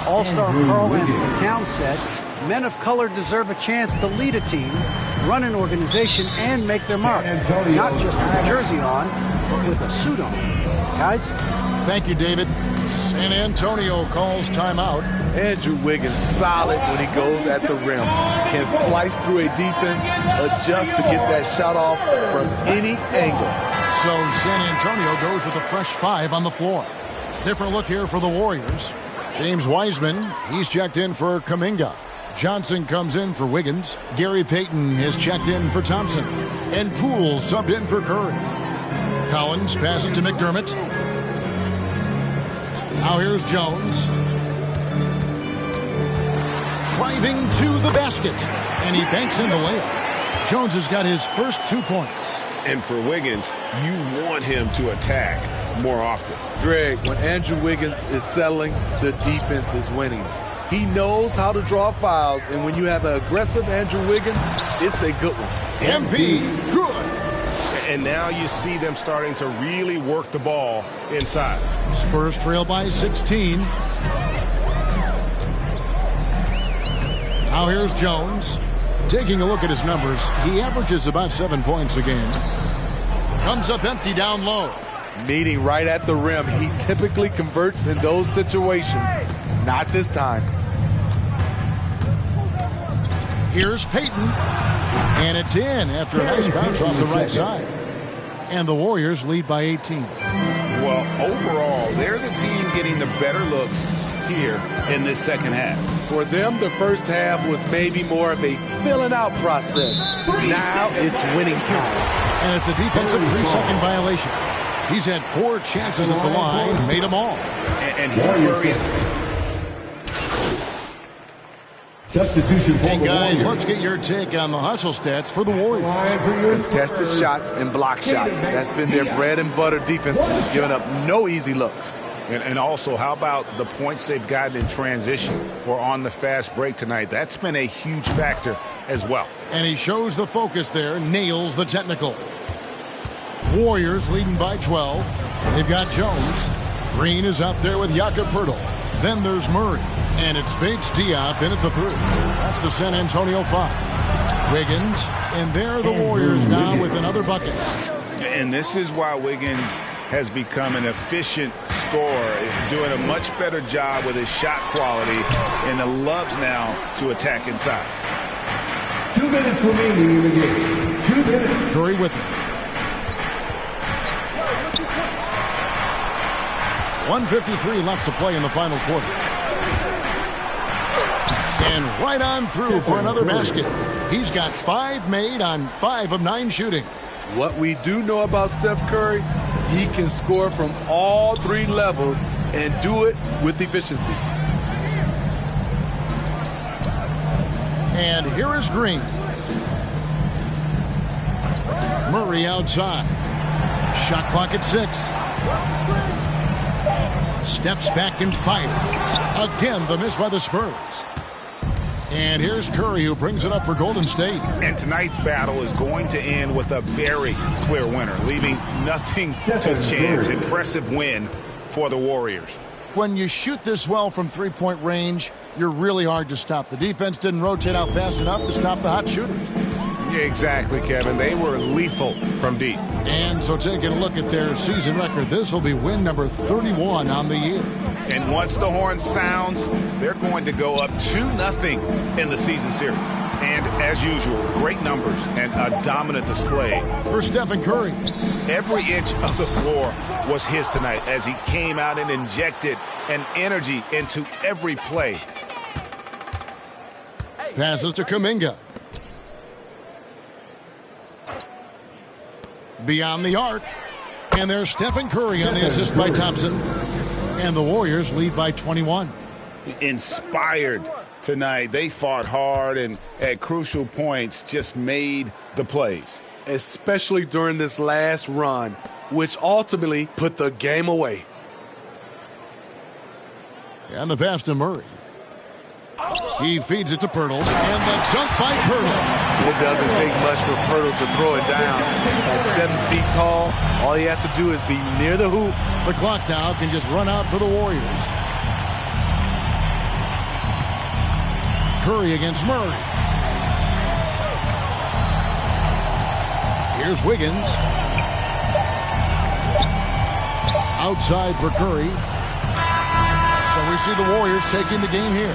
All-star Karl-Anthony Towns said, men of color deserve a chance to lead a team, run an organization, and make their mark. Not just with a jersey on, but with a suit on. Guys? Thank you, David. San Antonio calls timeout. Andrew Wiggins solid when he goes at the rim. Can slice through a defense, adjust to get that shot off from any angle. So San Antonio goes with a fresh 5 on the floor. Different look here for the Warriors. James Wiseman, he's checked in for Kuminga. Johnson comes in for Wiggins. Gary Payton is checked in for Thompson. And Poole subbed in for Curry. Collins passes to McDermott. Now here's Jones. Driving to the basket. And he banks in the layup. Jones has got his first 2 points. And for Wiggins, you want him to attack more often. Greg, when Andrew Wiggins is settling, the defense is winning. He knows how to draw fouls, and when you have an aggressive Andrew Wiggins, it's a good one. MP, good. And now you see them starting to really work the ball inside. Spurs trail by 16. Now here's Jones. Taking a look at his numbers, he averages about 7 points a game. Comes up empty down low. Meeting right at the rim. He typically converts in those situations. Not this time. Here's Peyton. And it's in after a nice bounce off the right side. And the Warriors lead by 18. Well, overall, they're the team getting the better looks here in this second half. For them, the first half was maybe more of a filling out process. Now it's winning time. And it's a defensive 3-second violation. He's had 4 chances at the line, made them all. And he's worried. Substitution for Hey, the guys, Warriors. let's get your take on the hustle stats for the Warriors. Contested shots and block shots. That's been their bread and butter defense, giving up no easy looks. And also, how about the points they've gotten in transition or on the fast break tonight? That's been a huge factor as well. And he shows the focus there, nails the technical. Warriors leading by 12. They've got Jones. Green is out there with Jakob Poeltl. Then there's Murray. And it's Bates Diop in at the 3. That's the San Antonio 5. Wiggins. And there are the Warriors now with another bucket. And this is why Wiggins has become an efficient scorer, doing a much better job with his shot quality, and loves now to attack inside. 2 minutes remaining in the game. 2 minutes. Curry with him. 1:53 left to play in the final quarter. And right on through for another basket. He's got 5 made on 5 of 9 shooting. What we do know about Steph Curry, he can score from all 3 levels and do it with efficiency. And here is Green. Murray outside. Shot clock at 6. Steps back and fires. Again, the miss by the Spurs. And here's Curry, who brings it up for Golden State. And tonight's battle is going to end with a very clear winner, leaving nothing to chance. Impressive win for the Warriors. When you shoot this well from three-point range, you're really hard to stop. The defense didn't rotate out fast enough to stop the hot shooters. Yeah, exactly, Kevin. They were lethal from deep. And so taking a look at their season record, this will be win number 31 on the year. And once the horn sounds, they're going to go up 2-0 in the season series. And as usual, great numbers and a dominant display for Stephen Curry. Every inch of the floor was his tonight as he came out and injected an energy into every play. Passes to Kuminga. Beyond the arc. And there's Stephen Curry on the assist by Thompson. And the Warriors lead by 21. Inspired tonight. They fought hard and at crucial points just made the plays. Especially during this last run, which ultimately put the game away. And the pass to Murray. He feeds it to Poeltl, and the dunk by Poeltl. It doesn't take much for Poeltl to throw it down. At 7 feet tall, all he has to do is be near the hoop. The clock now can just run out for the Warriors. Curry against Murray. Here's Wiggins. Outside for Curry. So we see the Warriors taking the game here.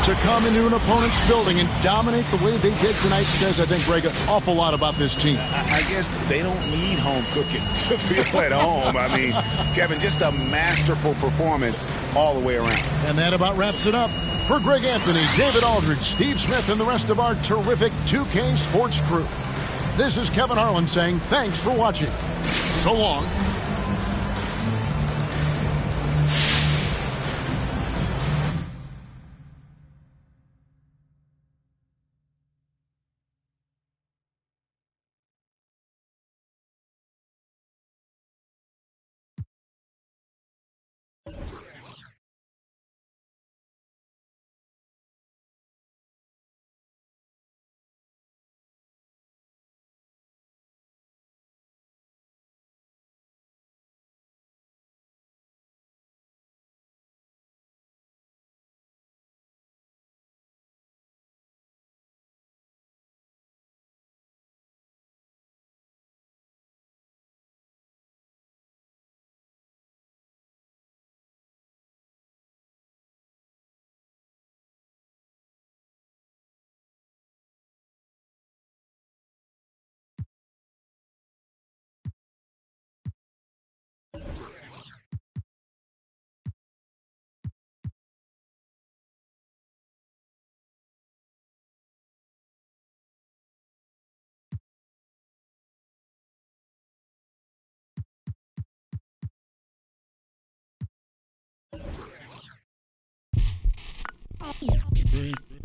To come into an opponent's building and dominate the way they did tonight says, I think, Greg, an awful lot about this team. I guess they don't need home cooking to feel at home. I mean, Kevin, just a masterful performance all the way around. And that about wraps it up. For Greg Anthony, David Aldridge, Steve Smith, and the rest of our terrific 2K Sports crew, this is Kevin Harlan saying thanks for watching. So long.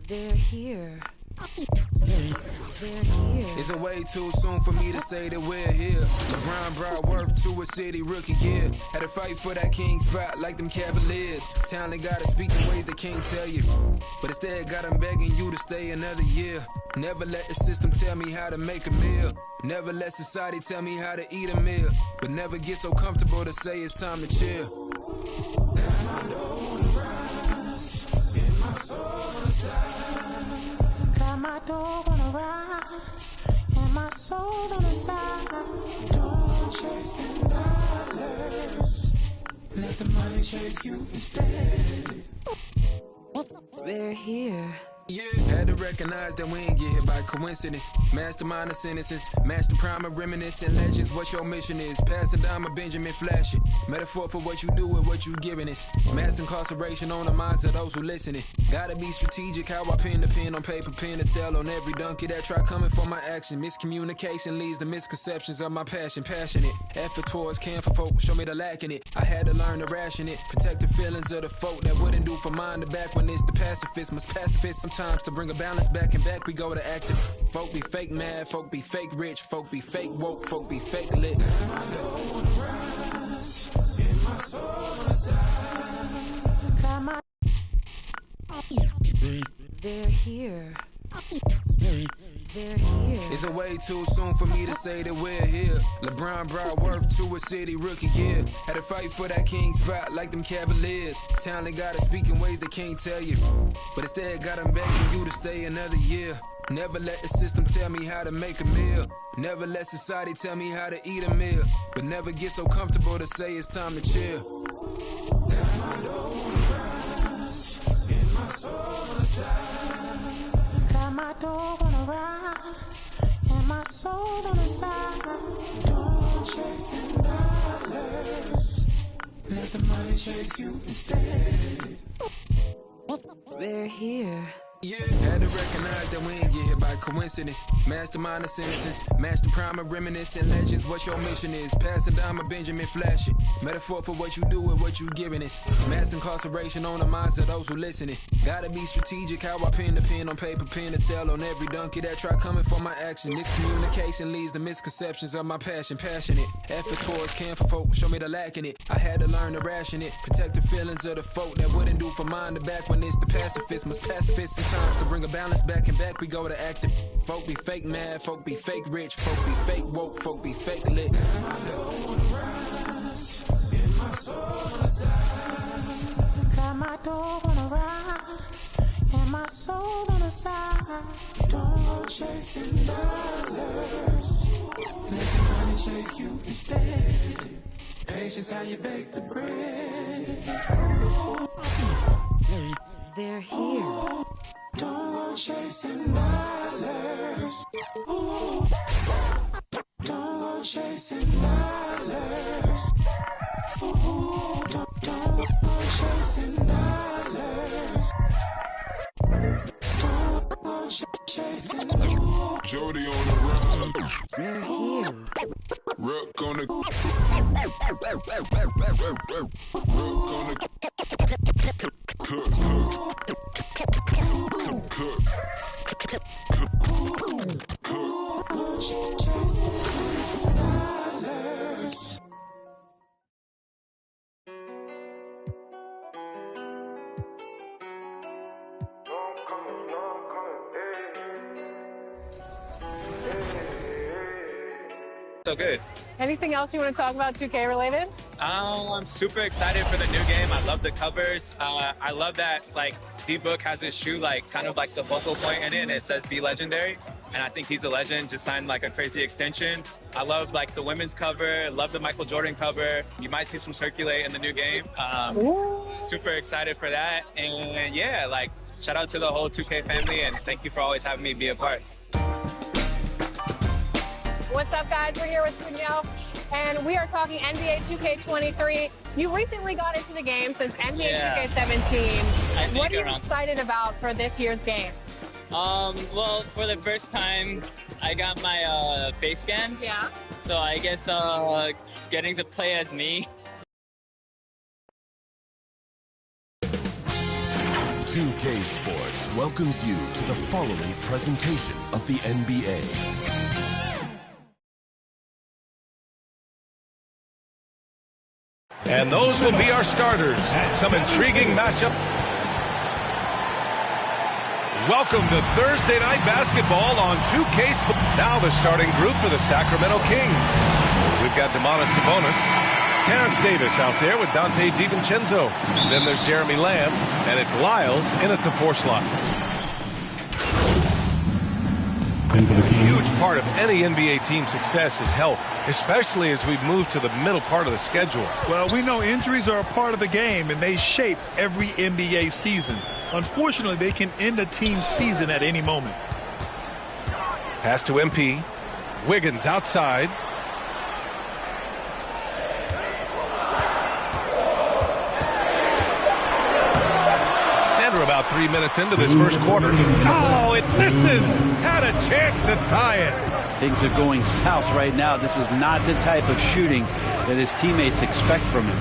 They're here. They're here. It's a way too soon for me to say that we're here. LeBron brought worth to a city rookie year. Had to fight for that king spot like them Cavaliers. Talent gotta speak in ways they can't tell you, but instead got them begging you to stay another year. Never let the system tell me how to make a meal. Never let society tell me how to eat a meal. But never get so comfortable to say it's time to chill. And I don't rise in my soul inside. Got my door on the rise and my soul on the side. Don't chasing dollars. Let the money chase you instead. They're here. Yeah, had to recognize that we ain't get hit by coincidence. Mastermind of sentences, master prime of reminiscent legends. What your mission is, pass it down, Benjamin Flash it. Metaphor for what you do and what you giving us. Mass incarceration on the minds of those who listening. Gotta be strategic, how I pen the pen on paper, pen to tell on every donkey that try coming for my action. Miscommunication leads to misconceptions of my passion. Passionate, effort towards care for folk, show me the lack in it. I had to learn to ration it, protect the feelings of the folk that wouldn't do for mine to back when it's the pacifist. Must pacifist sometimes to bring a balance back and back we go to active. Folk be fake mad, folk be fake rich, folk be fake woke, folk be fake lit. And I don't wanna rise in my soul inside. Got my They're here. They're here. It's a way too soon for me to say that we're here. LeBron brought worth to a city rookie year. Had to fight for that king spot like them Cavaliers. Talent gotta speak in ways they can't tell you, but instead got them begging you to stay another year. Never let the system tell me how to make a meal. Never let society tell me how to eat a meal. But never get so comfortable to say it's time to chill. and I don't rise in my soul inside. Got my door on the rise and my soul on the side. Don't chasing dollars. Let the money chase you instead. They're here. Yeah, had to recognize that we ain't get hit by coincidence. Mastermind of sentences, master prime of reminiscent legends. What your mission is, pass it down, Benjamin Flash it. Metaphor for what you do and what you giving us. Mass incarceration on the minds of those who listening. Gotta be strategic, how I pen the pen on paper, pen to tell on every donkey that try coming for my action. Miscommunication leads to misconceptions of my passion. Passionate, effort towards care for folk, show me the lack in it. I had to learn to ration it, protect the feelings of the folk that wouldn't do for mine to back when it's the pacifist. Must pacifist sometimes to bring a balance back and back we go to active. Folk be fake mad, folk be fake rich, folk be fake woke, folk be fake lit. And I don't wanna rise in my soul inside. Got my door on the rise and my soul on the side. Don't go chasing dollars. Let the money chase you instead. Patience how you bake the bread. They're here. Don't go chasing dollars. Don't go chasing dollars. Don't go chasing dollars. Don't go chasing dollars. Jody on the run. They're here. Rook on the. Rook on the. So good. Anything else you want to talk about 2K related? I'm super excited for the new game. I love the covers. I love that like D-Book has his shoe like kind of like the focal point in it, and it says "Be Legendary." And I think he's a legend. Just signed like a crazy extension. I love like the women's cover. Love the Michael Jordan cover. You might see some circulate in the new game. Super excited for that. And yeah, like shout out to the whole 2K family, and thank you for always having me be a part. What's up, guys? We're here with Danielle, and we are talking NBA 2K23. You recently got into the game since NBA 2K17. What are you excited about for this year's game? Well, for the first time, I got my face scan. Yeah. So I guess getting to play as me. 2K Sports welcomes you to the following presentation of the NBA. And those will be our starters. Some intriguing matchup. Welcome to Thursday Night Basketball on 2K Sports. Now the starting group for the Sacramento Kings. We've got Domantas Sabonis, Terrence Davis out there with Dante DiVincenzo. Then there's Jeremy Lamb, and it's Lyles in at the 4 slot. A huge part of any NBA team's success is health, especially as we move to the middle part of the schedule. Well, we know injuries are a part of the game, and they shape every NBA season. Unfortunately, they can end a team's season at any moment. Pass to MP. Wiggins outside. And we're about 3 minutes into this first quarter. Oh, it misses. Had a chance to tie it. Things are going south right now. This is not the type of shooting that his teammates expect from him.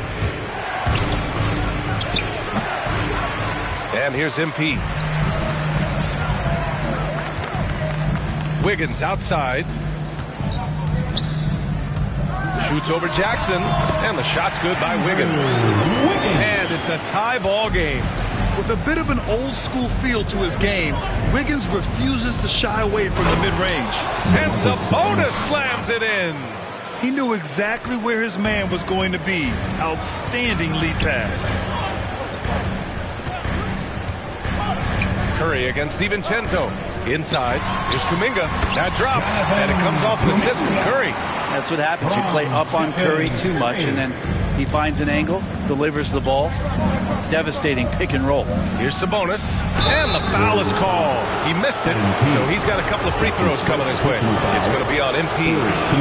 And here's MP. Wiggins outside. Shoots over Jackson. And the shot's good by Wiggins. And it's a tie ball game. With a bit of an old-school feel to his game, Wiggins refuses to shy away from the mid-range. And Sabonis slams it in. He knew exactly where his man was going to be. Outstanding lead pass. Curry against DiVincenzo. Inside. Here's Kuminga. That drops. And it comes off an assist from Curry. That's what happens. You play up on Curry too much, and then he finds an angle, delivers the ball. Devastating pick and roll. Here's Sabonis. And the foul is called. He missed it, so he's got a couple of free throws coming his way. It's going to be on MP.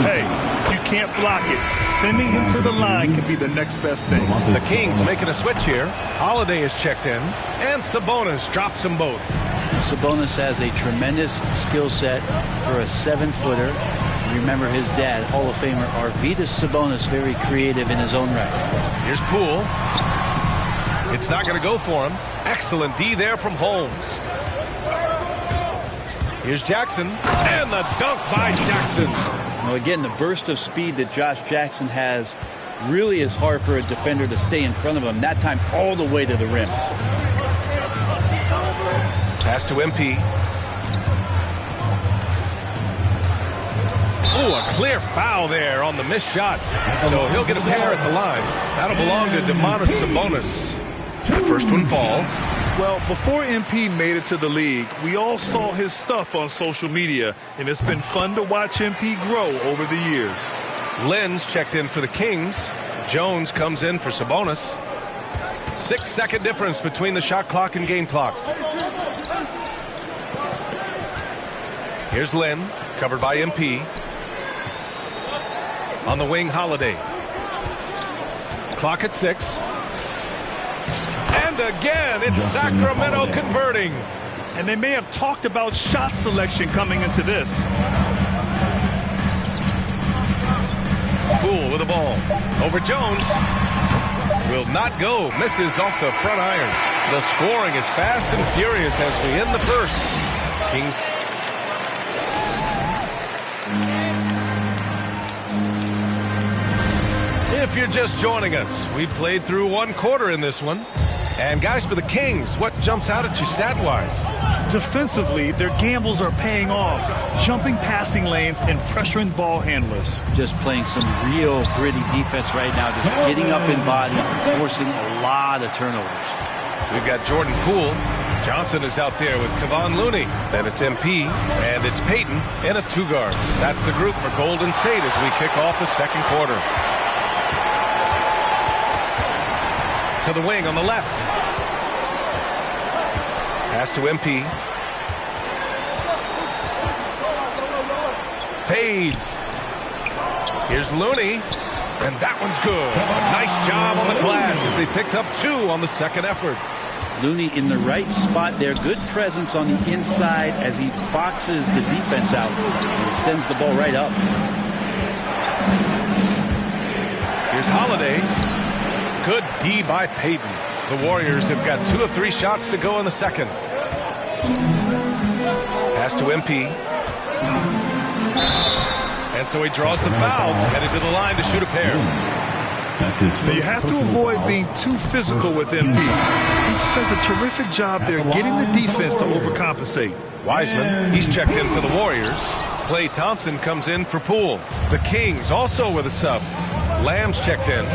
Hey, if you can't block it, sending him to the line can be the next best thing. The Kings making a switch here. Holiday is checked in, and Sabonis drops them both. Sabonis has a tremendous skill set for a 7-footer. Remember his dad, Hall of Famer Arvydas Sabonis, very creative in his own right. Here's Poole. It's not going to go for him. Excellent D there from Holmes. Here's Jackson. And the dunk by Jackson. Now again, the burst of speed that Josh Jackson has really is hard for a defender to stay in front of him. That time all the way to the rim. Pass to MP. Oh, a clear foul there on the missed shot. So he'll get a pair at the line. That'll belong to Domantas Sabonis. The first one falls. Well, before MP made it to the league, we all saw his stuff on social media, and it's been fun to watch MP grow over the years. Lenz checked in for the Kings. Jones comes in for Sabonis. 6-second difference between the shot clock and game clock. Here's Len, covered by MP. On the wing, Holiday. Clock at 6. And again, it's Sacramento converting. And they may have talked about shot selection coming into this. Poole with the ball. Over Jones. Will not go. Misses off the front iron. The scoring is fast and furious as we end the first. Kings. If you're just joining us, we played through one quarter in this one. And guys, for the Kings, what jumps out at you stat-wise? Defensively, their gambles are paying off. Jumping passing lanes and pressuring ball handlers. Just playing some real gritty defense right now. Just getting up in bodies and forcing a lot of turnovers. We've got Jordan Poole. Johnson is out there with Kevon Looney. Then it's MP, and it's Payton in a 2-guard. That's the group for Golden State as we kick off the second quarter. To the wing on the left. Pass to MP. Fades. Here's Looney. And that one's good. A nice job on the glass as they picked up 2 on the second effort. Looney in the right spot there. Good presence on the inside as he boxes the defense out and sends the ball right up. Here's Holiday. Good D by Payton. The Warriors have got 2 of 3 shots to go in the second. Pass to MP. And so he draws the foul, headed to the line to shoot a pair. You have to avoid being too physical with MP. He just does a terrific job there getting the defense to overcompensate. Wiseman, he's checked in for the Warriors. Klay Thompson comes in for Poole. The Kings also with a sub. Lamb's checked in.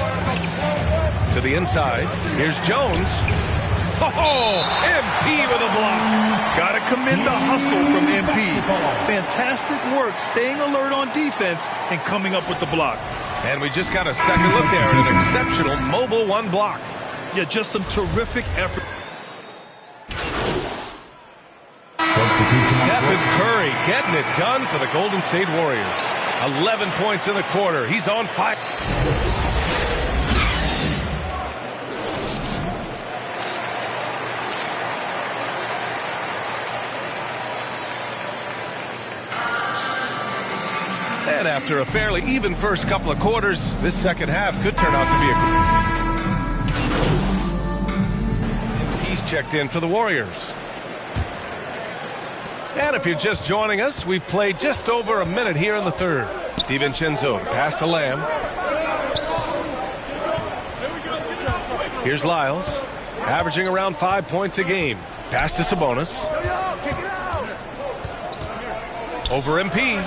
To the inside. Here's Jones. Oh, MP with a block. Got to commend the hustle from MP. Fantastic work staying alert on defense and coming up with the block. And we just got a second look there at an exceptional mobile 1 block. Yeah, just some terrific effort. Stephen Curry getting it done for the Golden State Warriors. 11 points in the quarter. He's on fire. And after a fairly even first couple of quarters, this second half could turn out to be a... He's checked in for the Warriors. And if you're just joining us, we've played just over a minute here in the third. DiVincenzo, pass to Lamb. Here's Lyles, averaging around 5 points a game. Pass to Sabonis. Over MP.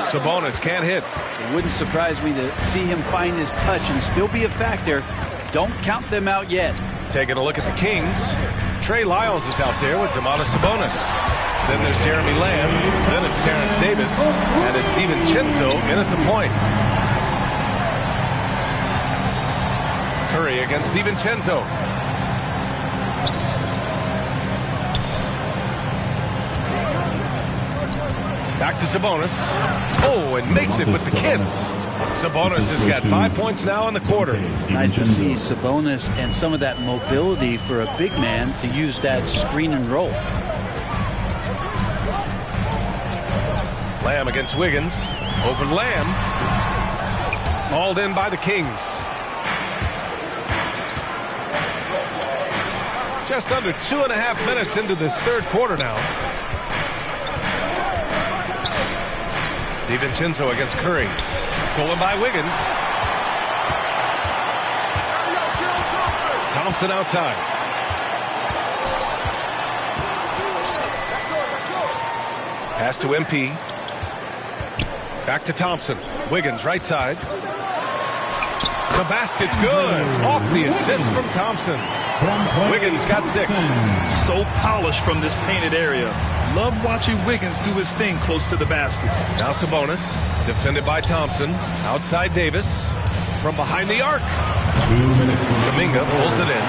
Sabonis can't hit. It wouldn't surprise me to see him find his touch and still be a factor. Don't count them out yet. Taking a look at the Kings. Trey Lyles is out there with Domantas Sabonis. Then there's Jeremy Lamb. Then it's Terrence Davis. And it's DiVincenzo in at the point. Curry against DiVincenzo. Back to Sabonis. Oh, and makes it with the kiss. Sabonis has got 5 points now in the quarter. Nice to see Sabonis and some of that mobility for a big man to use that screen and roll. Lamb against Wiggins. Over Lamb. Hauled in by the Kings. Just under 2.5 minutes into this third quarter now. DiVincenzo against Curry. Stolen by Wiggins. Thompson outside. Pass to MP. Back to Thompson. Wiggins right side. The basket's good. Off the assist from Thompson. Wiggins got 6. So polished from this painted area. Love watching Wiggins do his thing close to the basket. Now Sabonis, defended by Thompson. Outside Davis. From behind the arc. Kuminga pulls it in.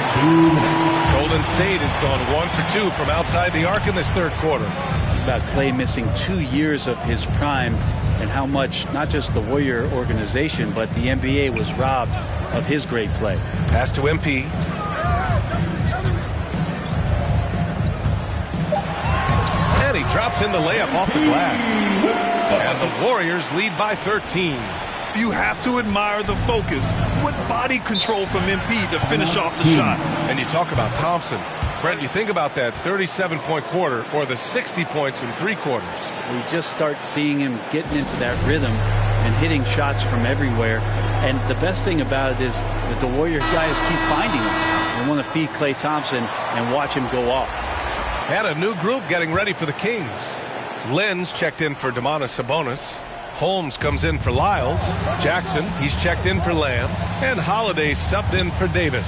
Golden State has gone 1 for 2 from outside the arc in this third quarter. About Klay missing 2 years of his prime and how much not just the Warrior organization but the NBA was robbed of his great play. Pass to MP. And he drops in the layup off the glass. And the Warriors lead by 13. You have to admire the focus. What body control from MP to finish off the shot. And you talk about Thompson. Brent, you think about that 37-point quarter or the 60 points in 3 quarters. We just start seeing him getting into that rhythm and hitting shots from everywhere. And the best thing about it is that the Warrior guys keep finding him. They want to feed Klay Thompson and watch him go off. And a new group getting ready for the Kings. Lenz checked in for Domantas Sabonis. Holmes comes in for Lyles. Jackson, he's checked in for Lamb. And Holiday subbed in for Davis.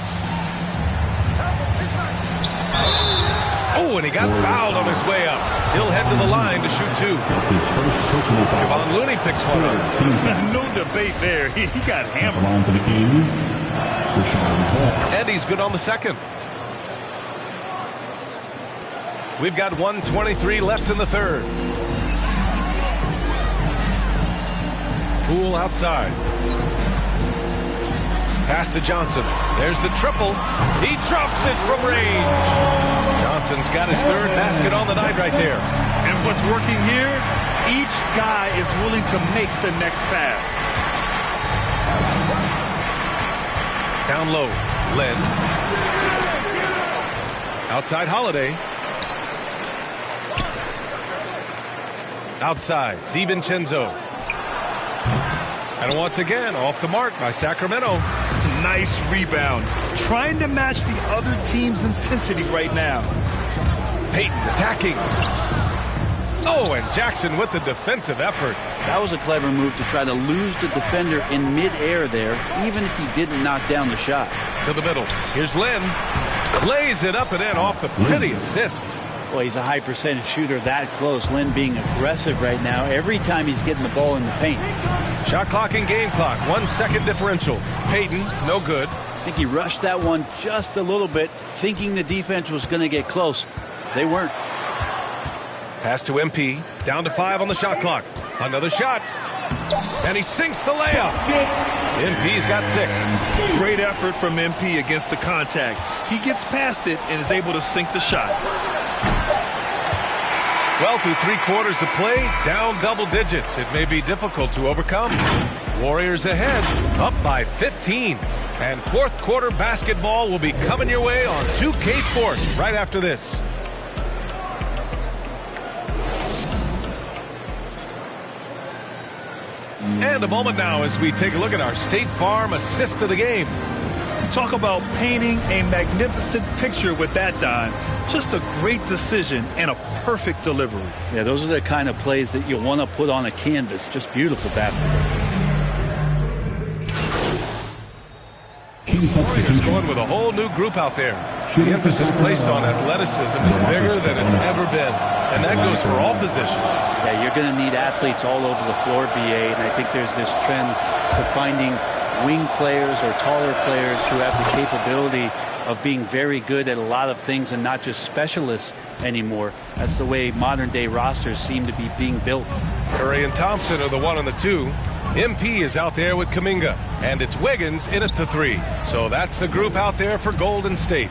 Oh, and he got fouled on his way up. He'll head to the line to shoot 2. Kevon Looney picks one up. No debate there. He got hammered. And he's good on the second. We've got 1:23 left in the third. Poole outside. Pass to Johnson. There's the triple. He drops it from range. Johnson's got his third basket on the night right there. And what's working here? Each guy is willing to make the next pass. Down low. Lynn. Outside Holiday. Outside DiVincenzo. And once again, off the mark by Sacramento. Nice rebound. Trying to match the other team's intensity right now. Payton attacking. Oh, and Jackson with the defensive effort. That was a clever move to try to lose the defender in midair there, even if he didn't knock down the shot. To the middle. Here's Lynn. Lays it up and in off the pretty assist. Boy, he's a high percentage shooter that close. Lynn being aggressive right now every time he's getting the ball in the paint. Shot clock and game clock. 1 second differential. Payton, no good. I think he rushed that one just a little bit, thinking the defense was going to get close. They weren't. Pass to MP. Down to 5 on the shot clock. Another shot. And he sinks the layup. MP's got 6. Great effort from MP against the contact. He gets past it and is able to sink the shot. Well, through 3 quarters of play, down double digits. It may be difficult to overcome. Warriors ahead, up by 15. And fourth quarter basketball will be coming your way on 2K Sports right after this. And a moment now as we take a look at our State Farm assist of the game. Talk about painting a magnificent picture with that dime. Just a great decision and a perfect delivery. Yeah, those are the kind of plays that you want to put on a canvas. Just beautiful basketball. Warriors going with a whole new group out there. The emphasis placed on athleticism is bigger than it's ever been. And that goes for all positions. Yeah, you're going to need athletes all over the floor, BA. And I think there's this trend to finding wing players or taller players who have the capability of being very good at a lot of things and not just specialists anymore. That's the way modern day rosters seem to be being built. Curry and Thompson are the 1 and the 2. MP is out there with Kuminga, and it's Wiggins in at the 3. So that's the group out there for Golden State.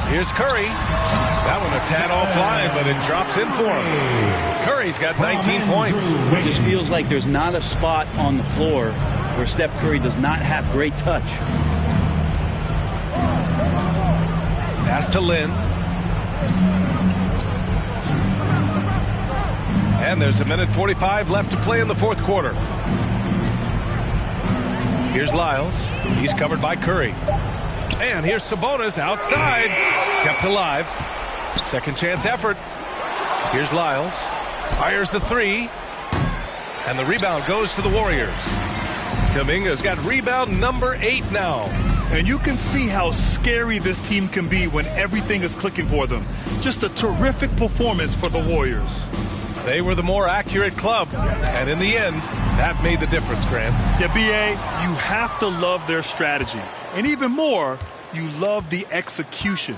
Here's Curry. That one a tad offline, but it drops in for him. Curry's got 19 points. It just feels like there's not a spot on the floor where Steph Curry does not have great touch. Pass to Lynn. And there's 1:45 left to play in the fourth quarter. Here's Lyles. He's covered by Curry. And here's Sabonis outside. Kept alive. Second chance effort. Here's Lyles. Fires the 3. And the rebound goes to the Warriors. Kuminga's got rebound number 8 now. And you can see how scary this team can be when everything is clicking for them. Just a terrific performance for the Warriors. They were the more accurate club, and in the end, that made the difference, Grant. Yeah, BA, you have to love their strategy. And even more, you love the execution.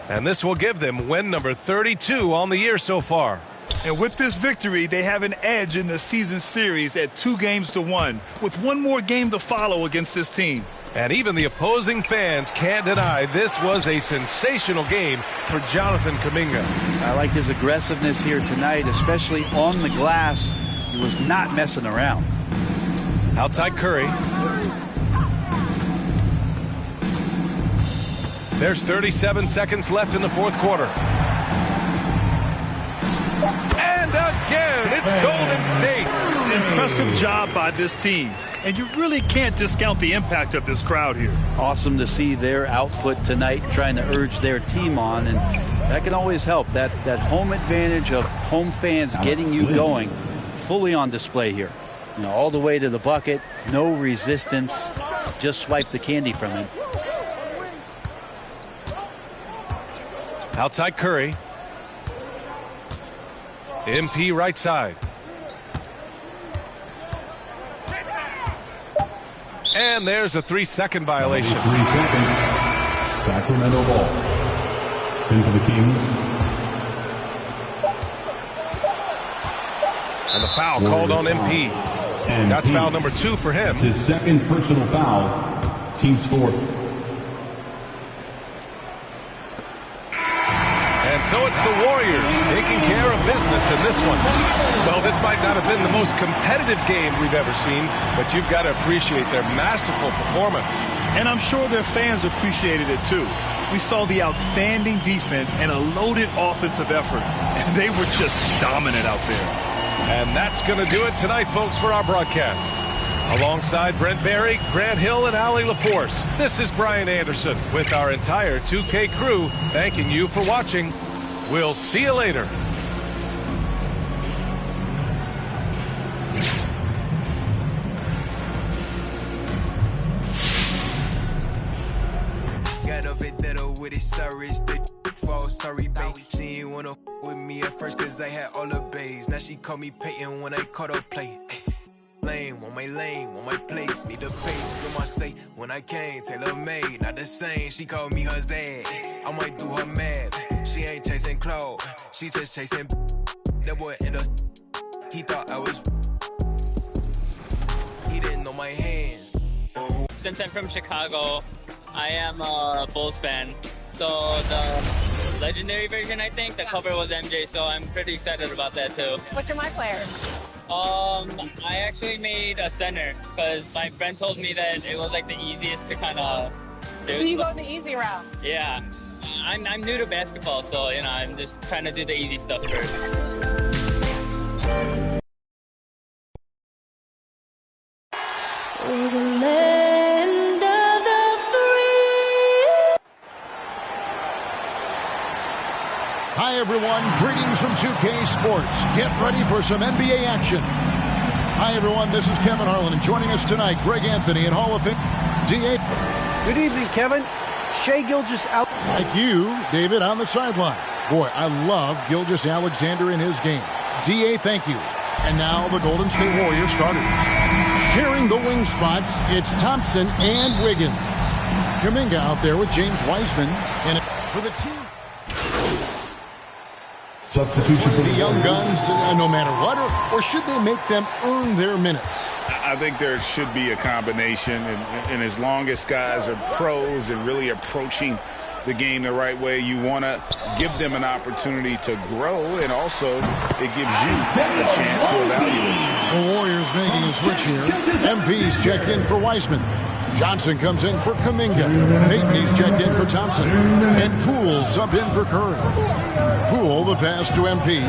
And this will give them win number 32 on the year so far. And with this victory, they have an edge in the season series at 2-1, with one more game to follow against this team. And even the opposing fans can't deny this was a sensational game for Jonathan Kuminga. I like his aggressiveness here tonight, especially on the glass. He was not messing around. Outside Curry. There's 37 seconds left in the fourth quarter. And again, it's Golden State. Impressive job by this team. And you really can't discount the impact of this crowd here. Awesome to see their output tonight, trying to urge their team on. And that can always help. That home advantage of home fans getting you going, fully on display here. You know, all the way to the bucket, no resistance. Just swipe the candy from him. Outside Curry. MP right side. And there's a 3-second violation. 3 seconds. Sacramento ball. In for the Kings. And the foul called on MP. And that's foul number 2 for him. It's his second personal foul. Team's fourth. And And so it's the Warriors taking care of business in this one. Well, this might not have been the most competitive game we've ever seen, but you've got to appreciate their masterful performance. And I'm sure their fans appreciated it too. We saw the outstanding defense and a loaded offensive effort, and they were just dominant out there. And that's going to do it tonight, folks, for our broadcast. Alongside Brent Barry, Grant Hill, and Allie LaForce, this is Brian Anderson with our entire 2K crew thanking you for watching. We'll see you later. Got a vendetta with it, sorry, it's the fall, sorry, babe. She ain't wanna with me at first, cause I had all the babes. Now she call me Peyton when I caught her play. Lane, want my place, need a pace, do my say. When I came, tailor made, not the same. She called me her Zed, I might do her mad. She ain't chasing clothes, she just chasing. That boy in the, he thought I was, he didn't know my hands. Since I'm from Chicago, I am a Bulls fan. So the legendary version, I think, the cover was MJ, so I'm pretty excited about that too. What's your My Player? I actually made a center because my friend told me that it was like the easiest to kind of do. So you go the easy route? Yeah. I'm new to basketball, so, you know, I'm just trying to do the easy stuff first. We're the land of the free. Hi, everyone. Greetings from 2K Sports. Get ready for some NBA action. Hi, everyone. This is Kevin Harlan, and joining us tonight, Greg Anthony and Hall of Fame D8. Good evening, Kevin. Shai Gilgeous out. Like you, David, on the sideline. Boy, I love Gilgeous-Alexander in his game. D.A., thank you. And now the Golden State Warriors starters. Sharing the wing spots, it's Thompson and Wiggins. Kuminga out there with James Wiseman. And for the team. Substitution for the young guns, no matter what, or should they make them earn their minutes? I think there should be a combination, and as long as guys are pros and really approaching the game the right way, you want to give them an opportunity to grow, and also it gives you a chance to evaluate. The Warriors making a switch here. MP's checked in for Wiseman. Johnson comes in for Kuminga. Payton's checked in for Thompson. And Poole subbed in for Curry. Poole, the pass to MP.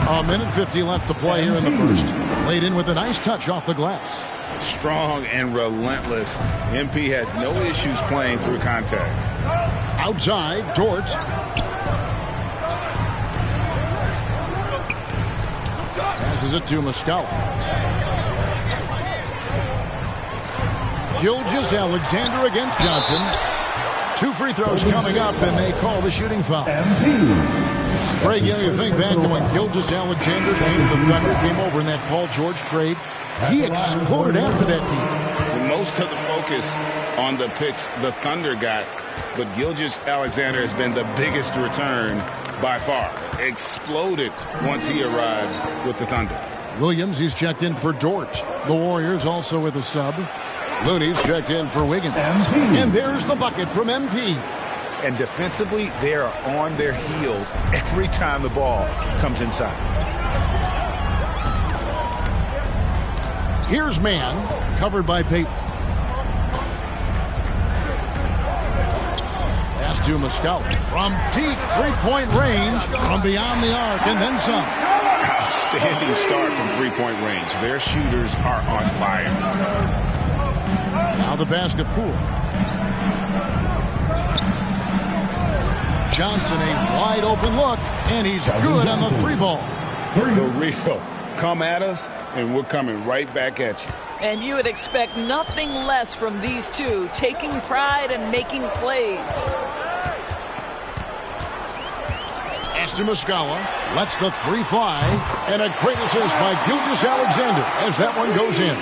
A minute 50 left to play here in the first. Laid in with a nice touch off the glass. Strong and relentless. MP has no issues playing through contact. Outside, Dort. Passes it to Muscala. Gilgeous-Alexander against Johnson. 2 free throws coming up, and they call the shooting foul. Greg, you think back to when Gilgeous-Alexander came to the Thunder, came over in that Paul George trade. He exploded after that game. Most of the focus on the picks the Thunder got, but Gilgeous-Alexander has been the biggest return by far. Exploded once he arrived with the Thunder. Williams, he's checked in for Dort. The Warriors also with a sub. Looney's checked in for Wiggins. And there's the bucket from MP. And defensively, they are on their heels every time the ball comes inside. Here's man, covered by Payton. Pass to Muscala. From deep three-point range, from beyond the arc, and then some. Outstanding start from three-point range. Their shooters are on fire. Now the basket Poole. Johnson, a wide open look, and he's good on the 3-ball. The real. Come at us, and we're coming right back at you. And you would expect nothing less from these two, taking pride and making plays. As to Muscala, lets the 3 fly, and a great assist by Gilgeous-Alexander as that one goes in.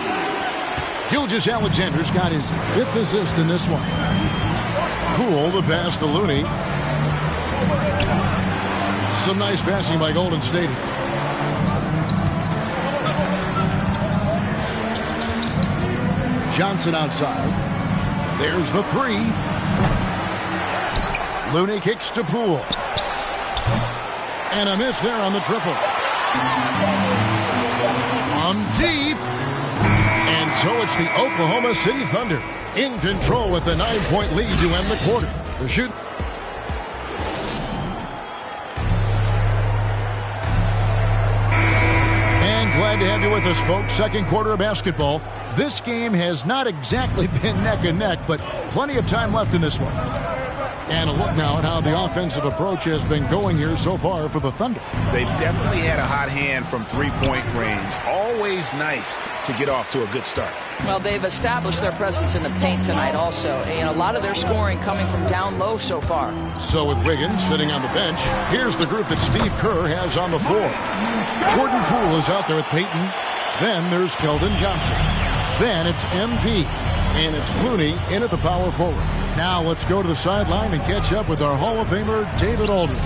Gilgeous-Alexander's got his 5th assist in this one. Poole, the pass to Looney. Some nice passing by Golden State. Johnson outside. There's the three. Looney kicks to Poole. And a miss there on the triple. From deep. And so it's the Oklahoma City Thunder in control with the 9-point lead to end the quarter. The shoot. And glad to have you with us, folks. Second quarter of basketball. This game has not exactly been neck and neck, but plenty of time left in this one. And a look now at how the offensive approach has been going here so far for the Thunder. They've definitely had a hot hand from three-point range. Always nice to get off to a good start. Well, they've established their presence in the paint tonight also. And a lot of their scoring coming from down low so far. So with Wiggins sitting on the bench, here's the group that Steve Kerr has on the floor. Jordan Poole is out there with Payton. Then there's Keldon Johnson. Then it's MP. And it's Looney in at the power forward. Now let's go to the sideline and catch up with our Hall of Famer, David Aldridge.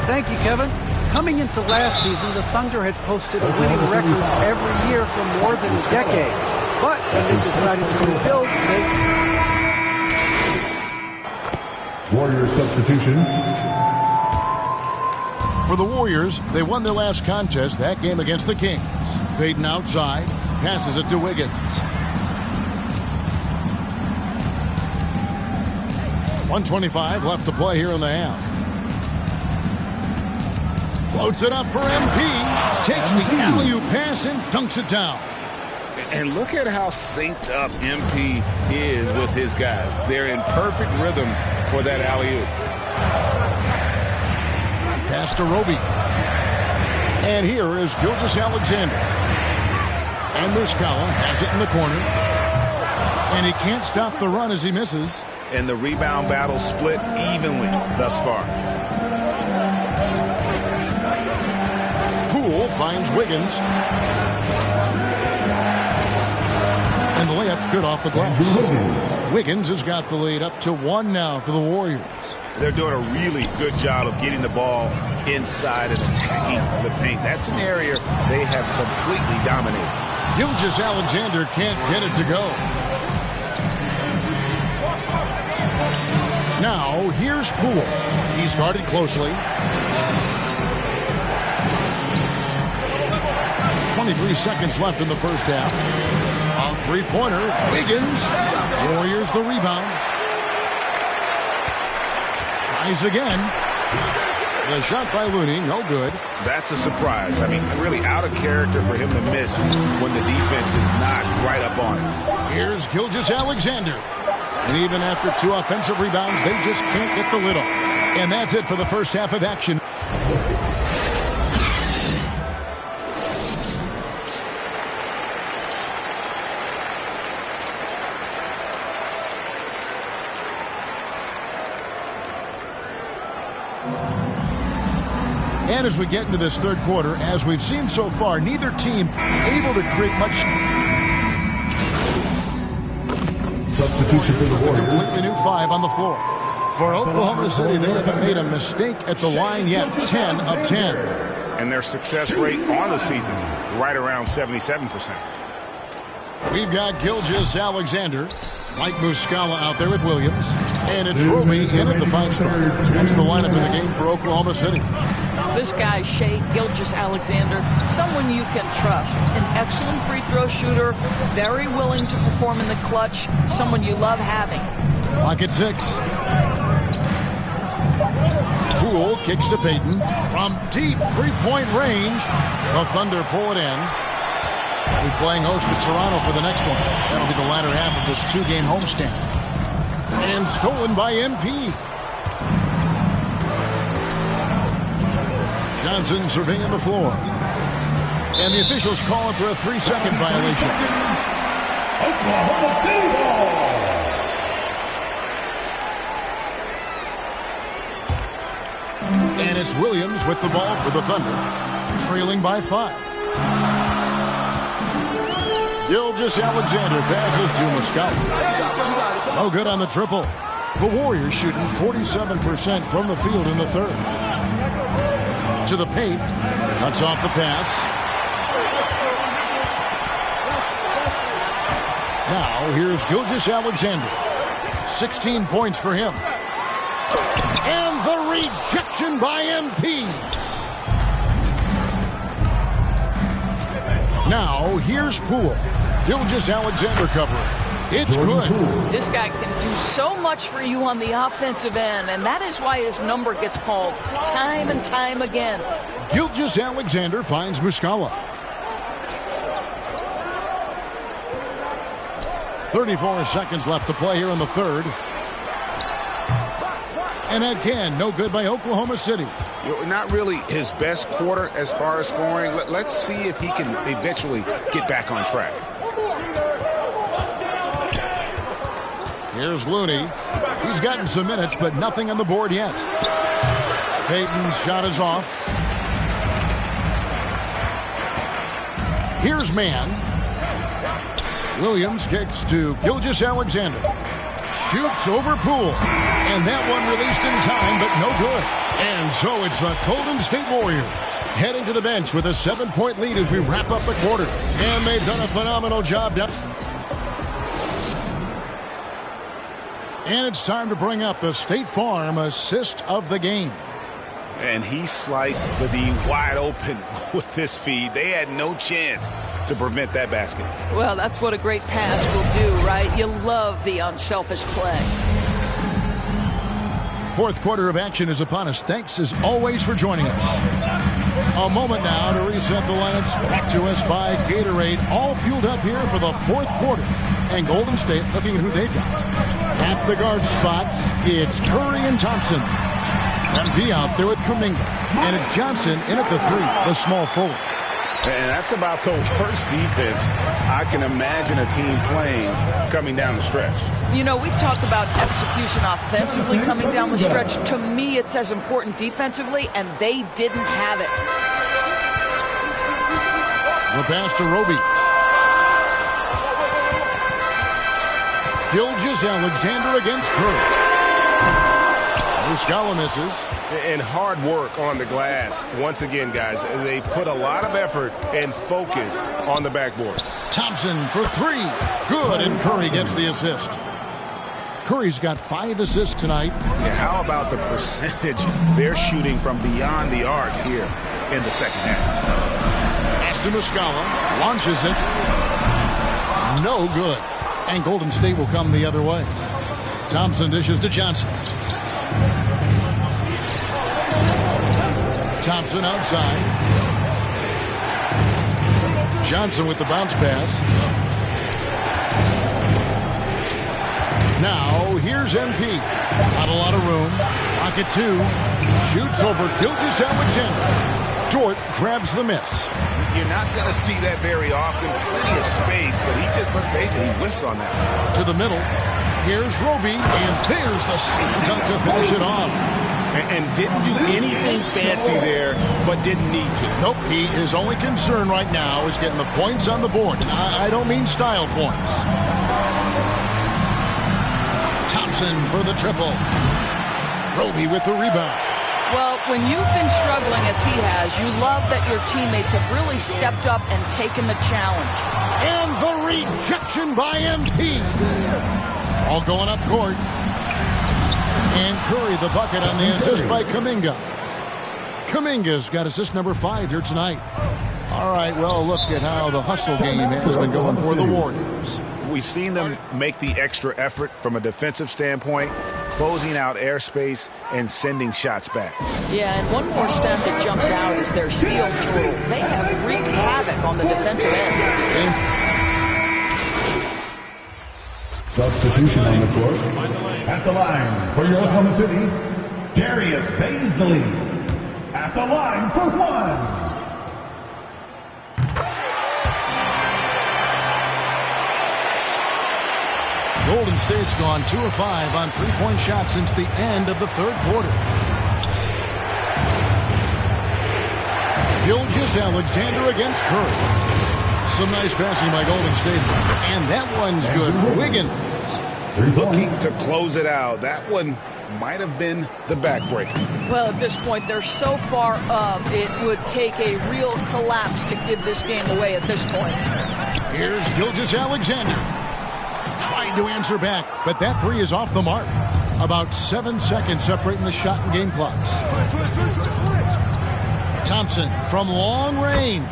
Thank you, Kevin. Coming into last season, the Thunder had posted a winning record every year for more than a decade. But when they decided to rebuild, Warrior substitution. For the Warriors, they won their last contest, that game against the Kings. Payton outside, passes it to Wiggins. 1:25 left to play here in the half. Floats it up for MP. Takes the alley-oop pass and dunks it down. And look at how synced up MP is with his guys. They're in perfect rhythm for that alley-oop. Pass to Roby. And here is Gilgeous-Alexander. And Muscala has it in the corner. And he can't stop the run as he misses. And the rebound battle split evenly thus far. Poole finds Wiggins. And the layup's good off the glass. Wiggins has got the lead up to 1 now for the Warriors. They're doing a really good job of getting the ball inside and attacking the paint. That's an area they have completely dominated. Gilgeous-Alexander can't get it to go. Now, here's Poole. He's guarded closely. 23 seconds left in the first half. A three-pointer. Wiggins. Warriors the rebound. Tries again. The shot by Looney, no good. That's a surprise. I mean, really out of character for him to miss when the defense is not right up on him. Here's Gilgeous-Alexander. And even after 2 offensive rebounds, they just can't get the lid off. And that's it for the first half of action. And as we get into this third quarter, as we've seen so far, neither team able to create much. Substitution for the Warriors. Completely new 5 on the floor. For Oklahoma City, they haven't made a mistake at the line yet. 10 of 10. And their success rate on the season, right around 77%. We've got Gilgeous-Alexander. Mike Muscala out there with Williams. And it's Roby in at the 5 spot. That's the lineup in the game for Oklahoma City. This guy, Shai Gilgeous-Alexander, someone you can trust. An excellent free throw shooter, very willing to perform in the clutch, someone you love having. Clock at 6. Poole kicks to Payton. From deep three-point range, the Thunder pull it in. We'll be playing host to Toronto for the next one. That'll be the latter half of this 2-game homestand. And stolen by MP. Johnson surveying the floor. And the officials call it for a 3-second violation. Oklahoma City ball. And it's Williams with the ball for the Thunder. Trailing by 5. Gilgeous-Alexander passes to Muscala. No good on the triple. The Warriors shooting 47% from the field in the third. To the paint. Cuts off the pass. Now here's Gilgeous-Alexander. 16 points for him. And the rejection by MP. Now, here's Poole. Gilgeous-Alexander covering. It's good. This guy can do so much for you on the offensive end, and that is why his number gets called time and time again. Gilgeous-Alexander finds Muscala. 34 seconds left to play here in the third. And again, no good by Oklahoma City. Not really his best quarter as far as scoring. Let's see if he can eventually get back on track. Here's Looney. He's gotten some minutes, but nothing on the board yet. Payton's shot is off. Here's Mann. Williams kicks to Gilgeous-Alexander. Shoots over Poole. And that one released in time, but no good. And so it's the Golden State Warriors heading to the bench with a 7-point lead as we wrap up the quarter. And they've done a phenomenal job down. And it's time to bring up the State Farm assist of the game. And he sliced the D wide open with this feed. They had no chance to prevent that basket. Well, that's what a great pass will do, right? You love the unselfish play. Fourth quarter of action is upon us. Thanks, as always, for joining us. A moment now to reset the lineups. Back to us by Gatorade. All fueled up here for the fourth quarter. And Golden State looking at who they've got. At the guard spots, it's Curry and Thompson. MP out there with Kuminga. And it's Johnson in at the 3, the small forward. And that's about the worst defense I can imagine a team playing coming down the stretch. You know, we've talked about execution offensively coming down the stretch. To me, it's as important defensively, and they didn't have it. The pass to Roby. Gilgeous-Alexander against Curry. Muscala misses. And hard work on the glass. Once again, guys, they put a lot of effort and focus on the backboard. Thompson for 3. Good, and Curry gets the assist. Curry's got 5 assists tonight. Yeah, how about the percentage they're shooting from beyond the arc here in the second half? Pass to Muscala. Launches it. No good. And Golden State will come the other way. Thompson dishes to Johnson. Thompson outside. Johnson with the bounce pass. Now, here's MP. Not a lot of room. Pocket 2. Shoots over Gilgeous-Alexander. Dort grabs the miss. You're not going to see that very often. Plenty of space, but he just, let's face it, he whiffs on that. To the middle. Here's Roby, and there's the slam dunk to finish it off. And didn't do anything fancy there, but didn't need to. Nope, his only concern right now is getting the points on the board. And I don't mean style points. Thompson for the triple. Roby with the rebound. Well, when you've been struggling as he has, you love that your teammates have really stepped up and taken the challenge. And the rejection by MP. All going up court. And Curry the bucket on the assist by Kuminga. Kuminga's got assist number 5 here tonight. All right, well, look at how the hustle game has been going for the Warriors. We've seen them make the extra effort from a defensive standpoint, closing out airspace and sending shots back. Yeah, and one more stat that jumps out is their steal total. They have wreaked havoc on the defensive end. Substitution on the court. At the line for your Oklahoma City, Darius Baisley. At the line for 1. Golden State's gone 2 of 5 on 3-point shots since the end of the third quarter. Gilgeous-Alexander against Curry. Some nice passing by Golden State. And that one's good. Wiggins. Looking to close it out. That one might have been the backbreaker. Well, at this point, they're so far up, it would take a real collapse to give this game away at this point. Here's Gilgeous-Alexander. Tried to answer back, but that three is off the mark. About 7 seconds separating the shot and game clocks. Thompson from long range.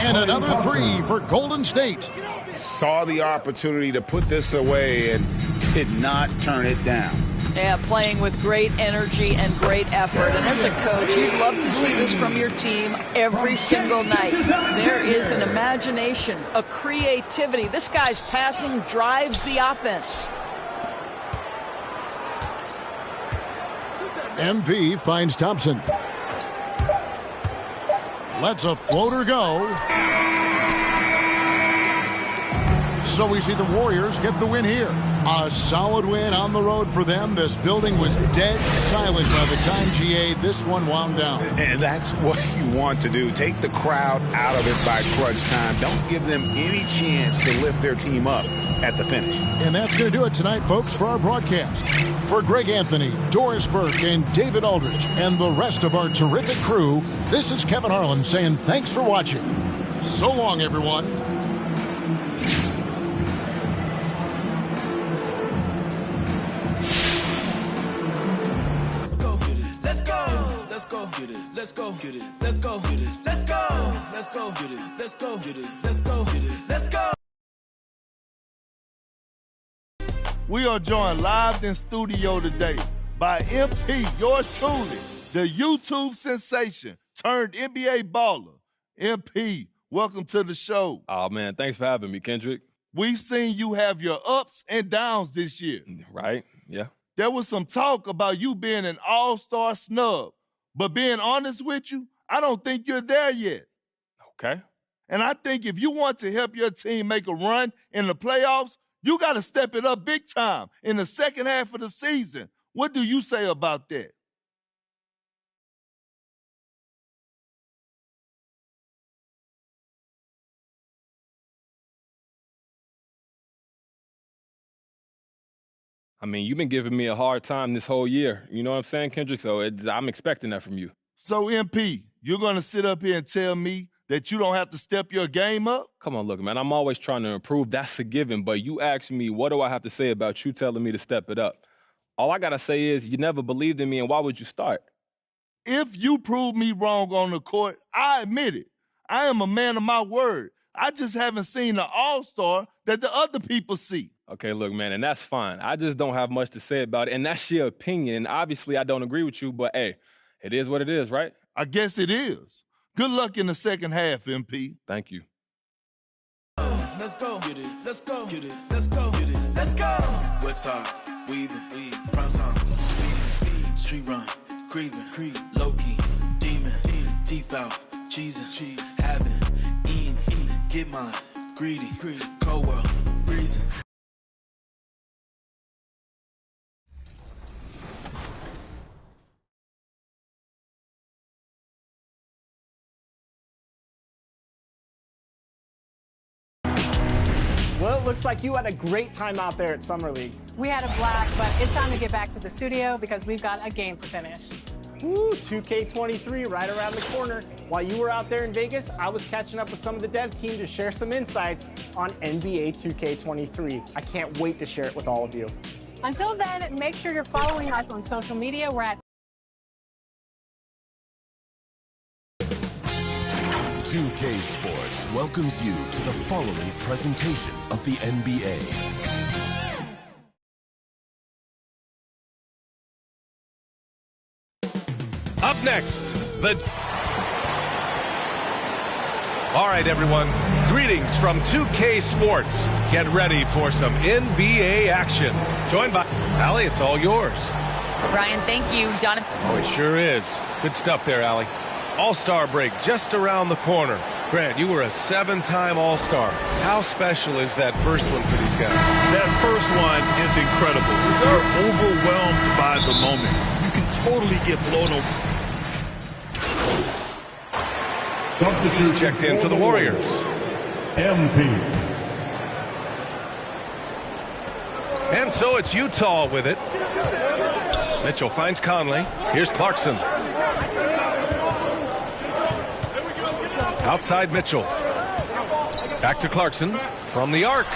And another three for Golden State. Saw the opportunity to put this away and did not turn it down. Yeah, playing with great energy and great effort. And as a coach, you'd love to see this from your team every single night. There is an imagination, a creativity. This guy's passing drives the offense. MP finds Thompson. Lets a floater go. So we see the Warriors get the win here. A solid win on the road for them. This building was dead silent by the time, GA, this one wound down. And that's what you want to do. Take the crowd out of it by crunch time. Don't give them any chance to lift their team up at the finish. And that's going to do it tonight, folks, for our broadcast. For Greg Anthony, Doris Burke, and David Aldridge, and the rest of our terrific crew, this is Kevin Harlan saying thanks for watching. So long, everyone. Let's go get it. Let's go get it. Let's go get it. Let's go. Let's go get it. Let's go get it. Let's go get it. Let's go. We are joined live in studio today by MP, yours truly, the YouTube sensation turned NBA baller. MP, welcome to the show. Oh, man, thanks for having me, Kendrick. We've seen you have your ups and downs this year. Right, yeah. There was some talk about you being an all-star snub. But being honest with you, I don't think you're there yet. Okay. And I think if you want to help your team make a run in the playoffs, you got to step it up big time in the second half of the season. What do you say about that? I mean, you've been giving me a hard time this whole year. You know what I'm saying, Kendrick? So I'm expecting that from you. So, MP, you're going to sit up here and tell me that you don't have to step your game up? Come on, look, man, I'm always trying to improve. That's a given. But you asked me, what do I have to say about you telling me to step it up? All I got to say is you never believed in me, and why would you start? If you prove me wrong on the court, I admit it. I am a man of my word. I just haven't seen the all-star that the other people see. Okay, look, man, and that's fine. I just don't have much to say about it, and that's your opinion. And obviously, I don't agree with you, but, hey, it is what it is, right? I guess it is. Good luck in the second half, MP. Thank you. Let's go get it. Let's go get it. Let's go get it. Let's go. Westside, weaving, prime time, speed, street run, creeping, low key, demon, deep out, cheesing, having, eating, get mine, greedy, cold world, freezing. Well, it looks like you had a great time out there at Summer League. We had a blast, but it's time to get back to the studio because we've got a game to finish. Woo, 2K23 right around the corner. While you were out there in Vegas, I was catching up with some of the dev team to share some insights on NBA 2K23. I can't wait to share it with all of you. Until then, make sure you're following us on social media. We're at 2K Sports welcomes you to the following presentation of the NBA. Up next, All right, everyone. Greetings from 2K Sports. Get ready for some NBA action. Joined by Allie, it's all yours. Brian, thank you. Donovan. Oh, it sure is. Good stuff there, Allie. All-Star break just around the corner. Grant, you were a 7-time All-Star. How special is that first one for these guys? That first one is incredible. They're overwhelmed by the moment. You can totally get blown over. He's checked in for the Warriors. MP. And so it's Utah with it. Mitchell finds Conley. Here's Clarkson. Outside Mitchell. Back to Clarkson from the arc.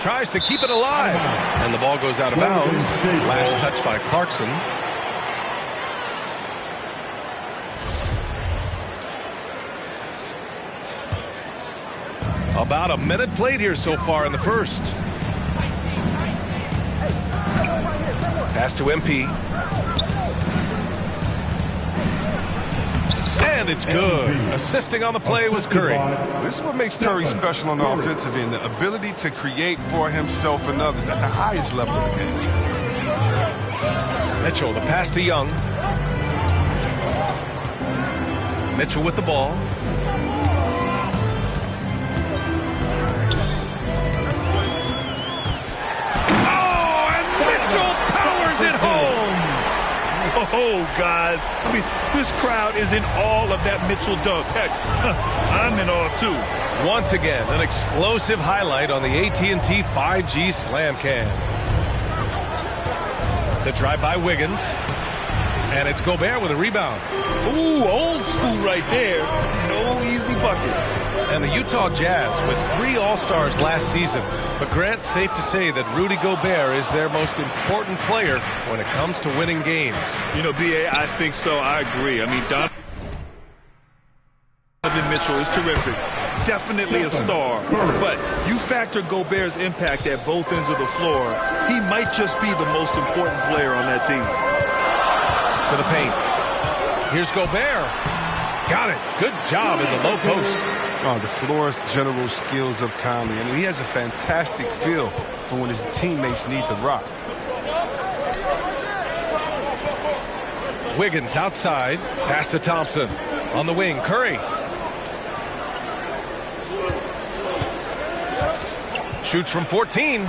Tries to keep it alive. And the ball goes out of bounds. Last touch by Clarkson. About a minute played here so far in the first. Pass to MP. And it's good. Assisting on the play was Curry. This is what makes Curry special on the offensive end, the ability to create for himself and others at the highest level of the game. Mitchell, the pass to Young. Mitchell with the ball. Oh, and Mitchell powers it home. Oh, guys, I mean, this crowd is in awe of that Mitchell dunk. Heck, I'm in awe, too. Once again, an explosive highlight on the AT&T 5G Slam Cam. The drive by Wiggins. And it's Gobert with a rebound. Ooh, old school right there. No easy buckets. And the Utah Jazz with 3 All-Stars last season. But Grant, safe to say that Rudy Gobert is their most important player when it comes to winning games. You know, B.A., I think so. I agree. I mean, Donovan Mitchell is terrific. Definitely a star. But you factor Gobert's impact at both ends of the floor, he might just be the most important player on that team. To the paint. Here's Gobert. Got it. Good job in the low post. Oh, the floor's general skills of Conley. I mean, he has a fantastic feel for when his teammates need the rock. Wiggins outside. Pass to Thompson. On the wing, Curry. Shoots from 14.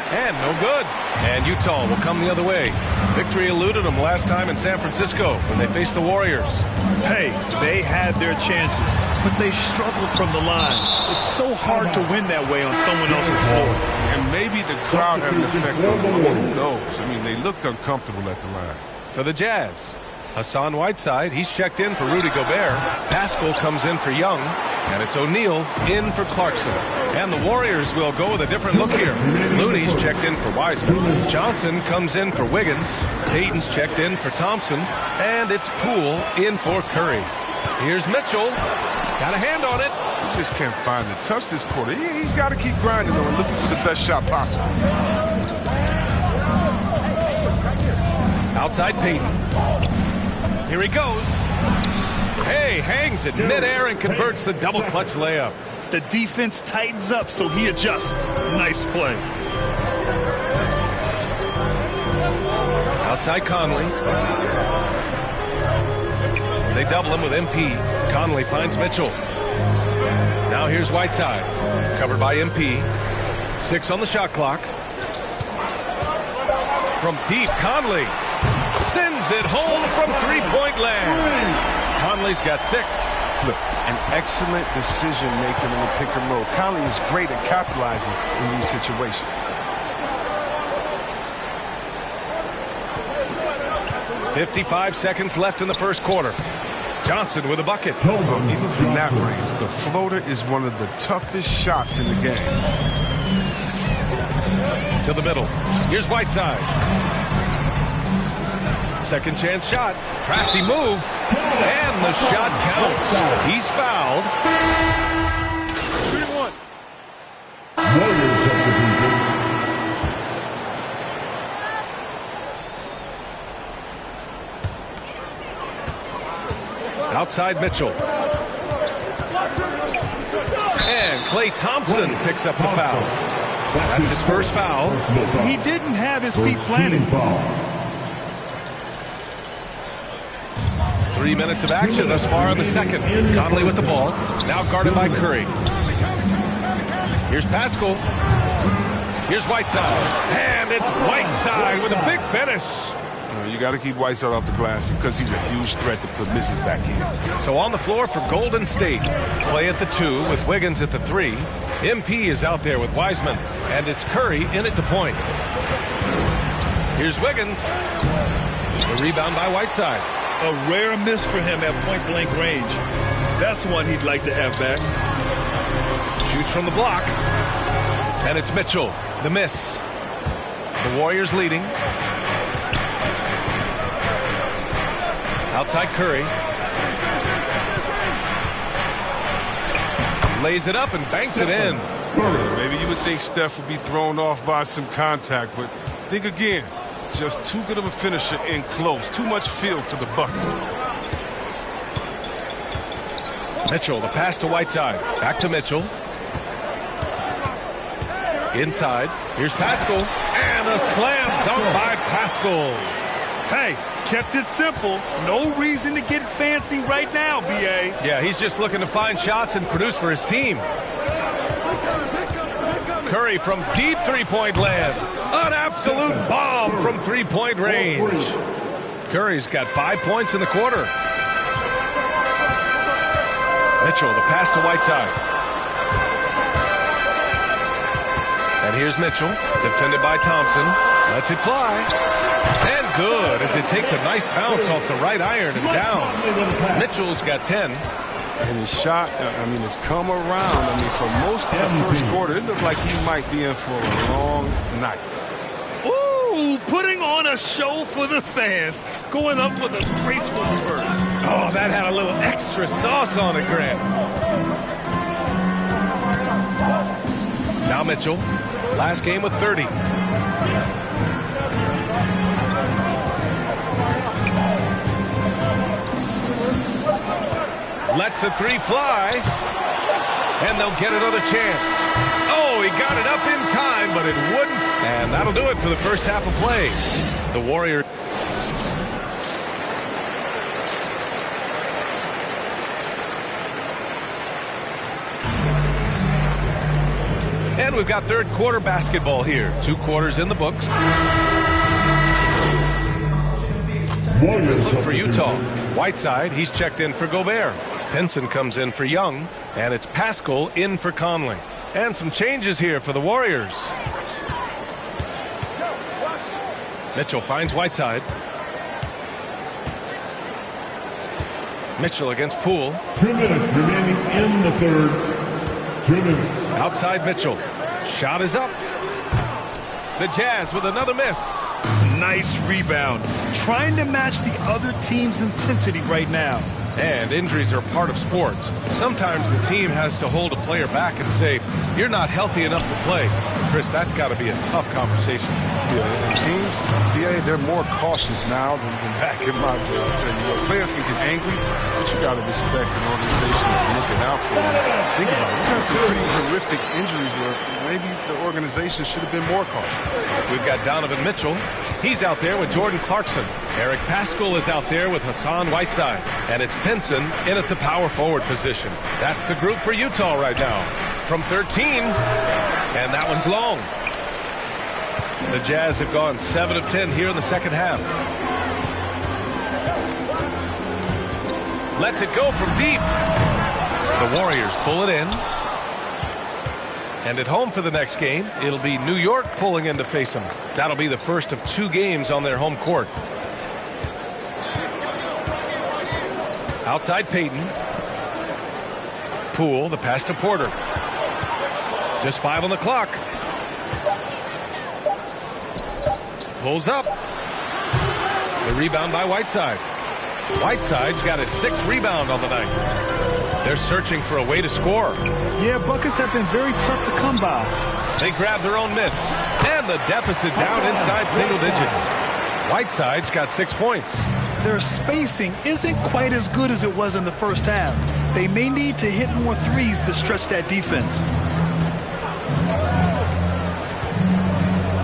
And no good. And Utah will come the other way. Victory eluded them last time in San Francisco when they faced the Warriors. Hey, they had their chances, but they struggled from the line. It's so hard to win that way on someone else's floor. And maybe the crowd had an effect on them. Who knows? I mean, they looked uncomfortable at the line. For the Jazz, Hassan Whiteside, he's checked in for Rudy Gobert. Pascal comes in for Young, and it's O'Neal in for Clarkson. And the Warriors will go with a different look here. Looney's checked in for Wiseman. Johnson comes in for Wiggins. Payton's checked in for Thompson. And it's Poole in for Curry. Here's Mitchell. Got a hand on it. He just can't find the touch this quarter. He's got to keep grinding, though, and looking for the best shot possible. Outside Payton. Here he goes. Hey, hangs it midair and converts the double clutch layup. The defense tightens up, so he adjusts. Nice play. Outside Conley. They double him with MP. Conley finds Mitchell. Now here's Whiteside. Covered by MP. 6 on the shot clock. From deep, Conley sends it home from three-point land. Conley's got 6. Look, an excellent decision making in the pick and roll. Conley is great at capitalizing in these situations. .55 seconds left in the first quarter. Johnson with a bucket. Even from that range, the floater is one of the toughest shots in the game. To the middle. Here's Whiteside. Second chance shot. Crafty move. And the shot counts. He's fouled. 3-1. Warriors substitution. Outside Mitchell. And Klay Thompson picks up the foul. That's his first foul. He didn't have his feet planted. 3 minutes of action thus far in the second. Conley with the ball. Now guarded by Curry. Here's Pascal. Here's Whiteside. And it's Whiteside with a big finish. You got to keep Whiteside off the glass because he's a huge threat to put misses back in. So on the floor for Golden State. Klay at the 2 with Wiggins at the 3. MP is out there with Wiseman. And it's Curry in at the point. Here's Wiggins. The rebound by Whiteside. A rare miss for him at point-blank range. That's one he'd like to have back. Shoots from the block. And it's Mitchell, the miss. The Warriors leading. Outside Curry. Lays it up and banks it in. Maybe you would think Steph would be thrown off by some contact, but think again. Just too good of a finisher in close. Too much feel for the bucket. Mitchell, the pass to Whiteside. Back to Mitchell. Inside. Here's Pascal. And a slam dunk by Pascal. Hey, kept it simple. No reason to get fancy right now, B.A. Yeah, he's just looking to find shots and produce for his team. Curry from deep three-point land. An absolute bomb from three-point range. Curry's got 5 points in the quarter. Mitchell, the pass to Whiteside. And here's Mitchell, defended by Thompson. Lets it fly. And good, as it takes a nice bounce off the right iron and down. Mitchell's got 10. And his shot, I mean, has come around. I mean, for most of the first quarter, it looked like he might be in for a long night. Ooh, putting on a show for the fans. Going up for the graceful reverse. Oh, that had a little extra sauce on it, Grant. Now Mitchell, last game with 30. Lets the three fly, and they'll get another chance. Oh, he got it up in time, but it wouldn't. And that'll do it for the first half of play. The Warriors. And we've got third quarter basketball here. 2 quarters in the books. Look for Utah. Whiteside, he's checked in for Gobert. Pinson comes in for Young, and it's Pascal in for Conley. And some changes here for the Warriors. Mitchell finds Whiteside. Mitchell against Poole. 2 minutes remaining in the third. 2 minutes. Outside Mitchell. Shot is up. The Jazz with another miss. Nice rebound. Trying to match the other team's intensity right now. And injuries are part of sports. Sometimes the team has to hold a player back and say, you're not healthy enough to play. Chris, that's got to be a tough conversation. Yeah, and teams, they're more cautious now than back in my day. I'll tell you what, players can get angry, but you got to respect an organization that's looking out for them. Think about it. We've got some pretty horrific injuries where maybe the organization should have been more cautious. We've got Donovan Mitchell. He's out there with Jordan Clarkson. Eric Pascal is out there with Hassan Whiteside. And it's Pinson in at the power forward position. That's the group for Utah right now. From 13, and that one's long. The Jazz have gone 7 of 10 here in the second half. Lets it go from deep. The Warriors pull it in. And at home for the next game, it'll be New York pulling in to face them. That'll be the first of 2 games on their home court. Outside Payton. Poole, the pass to Porter. Just 5 on the clock. Pulls up. The rebound by Whiteside. Whiteside's got his 6th rebound on the night. They're searching for a way to score. Yeah, buckets have been very tough to come by. They grab their own miss. And the deficit down inside single digits. Whiteside's got 6 points. Their spacing isn't quite as good as it was in the first half. They may need to hit more threes to stretch that defense.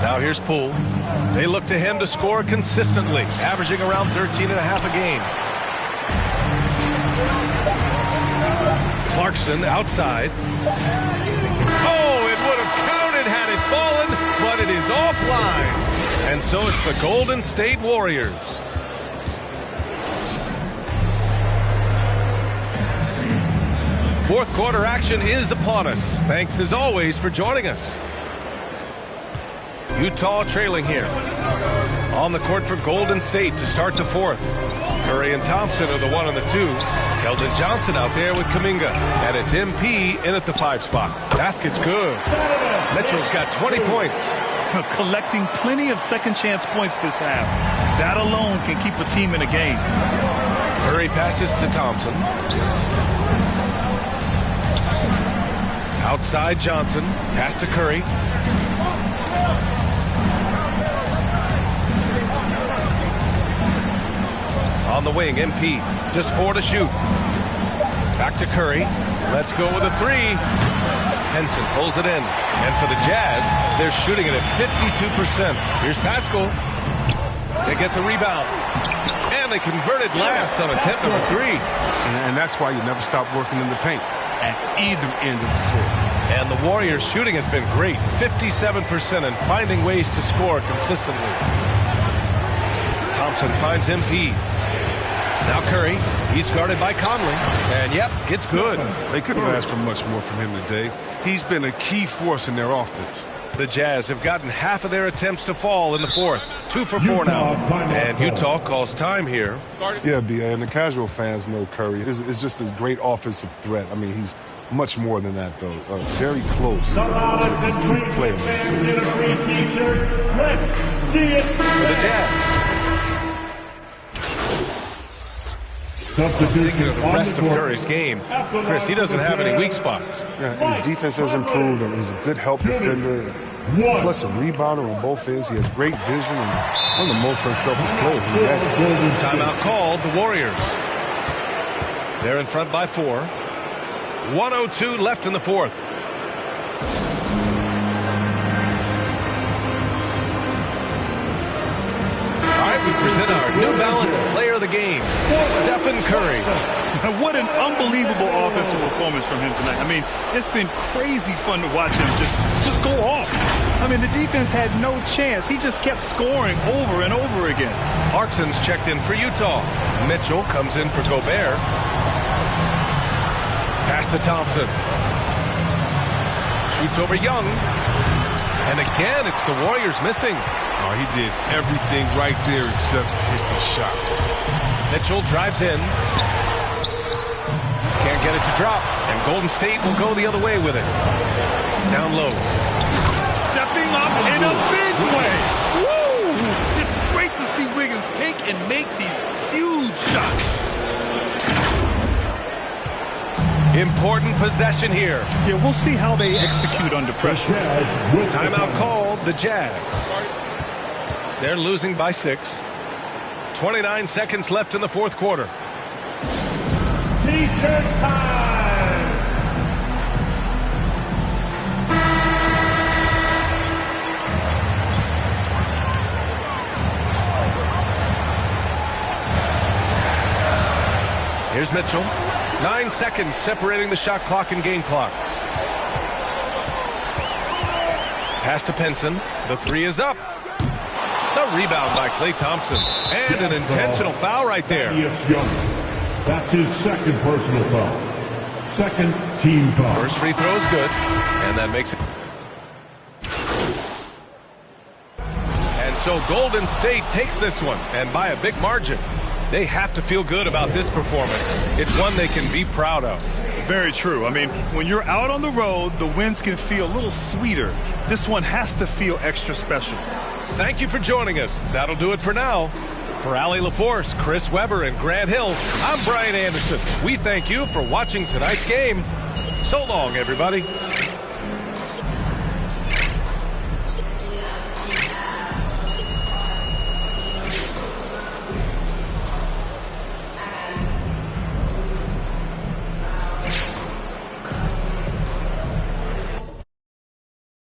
Now here's Poole. They look to him to score consistently, averaging around 13.5 a game. Clarkson outside. Oh, it would have counted had it fallen, but it is offline. And so it's the Golden State Warriors. Fourth quarter action is upon us. Thanks as always for joining us. Utah trailing here. On the court for Golden State to start the fourth. Curry and Thompson are the 1 and the 2. Keldon Johnson out there with Kuminga. And it's MP in at the 5 spot. Basket's good. Mitchell's got 20 points. Collecting plenty of second chance points this half. That alone can keep a team in a game. Curry passes to Thompson. Outside Johnson. Pass to Curry. On the wing, MP. Just 4 to shoot. Back to Curry. Let's go with a 3. Henson pulls it in. And for the Jazz, they're shooting it at 52%. Here's Pascal. They get the rebound. And they converted last on attempt number 3. And that's why you never stop working in the paint at either end of the floor. And the Warriors' shooting has been great. 57% and finding ways to score consistently. Thompson finds MP. Now Curry, he's guarded by Conley, and yep, it's good. They couldn't have asked for much more from him today. He's been a key force in their offense. The Jazz have gotten half of their attempts to fall in the 4th. 2 for 4 now. And Utah calls time here. Yeah, B.A., and the casual fans know Curry is just a great offensive threat. I mean, he's much more than that, though. Very close. Player. For the Jazz. Thinking of the rest of Curry's game, Chris, he doesn't have any weak spots. Yeah, his defense has improved. He's a good help defender, plus a rebounder on both ends. He has great vision and one of the most unselfish players in the game. Timeout called, the Warriors. They're in front by 4. 1:02 left in the 4th. We present our New Balance Player of the Game, Stephen Curry. What an unbelievable offensive performance from him tonight. I mean, it's been crazy fun to watch him just go off. I mean, the defense had no chance. He just kept scoring over and over again. Clarkson's checked in for Utah. Mitchell comes in for Gobert. Pass to Thompson. Shoots over Young. And again, it's the Warriors missing. Oh, he did everything right there except hit the shot. Mitchell drives in. Can't get it to drop. And Golden State will go the other way with it. Down low. Stepping up in a big way. Woo! It's great to see Wiggins take and make these huge shots. Important possession here. Yeah, we'll see how they execute under pressure. Timeout called, the Jazz. They're losing by 6. 29 seconds left in the 4th quarter. T-shirt time! Here's Mitchell. 9 seconds separating the shot clock and game clock. Pass to Pinson. The 3 is up. The rebound by Klay Thompson. And an intentional foul right there. That's his 2nd personal foul. 2nd team foul. First free throw is good. And that makes it. And so Golden State takes this one. And by a big margin. They have to feel good about this performance. It's one they can be proud of. Very true. I mean, when you're out on the road, the wins can feel a little sweeter. This one has to feel extra special. Thank you for joining us. That'll do it for now. For Allie LaForce, Chris Webber, and Grant Hill, I'm Brian Anderson. We thank you for watching tonight's game. So long, everybody.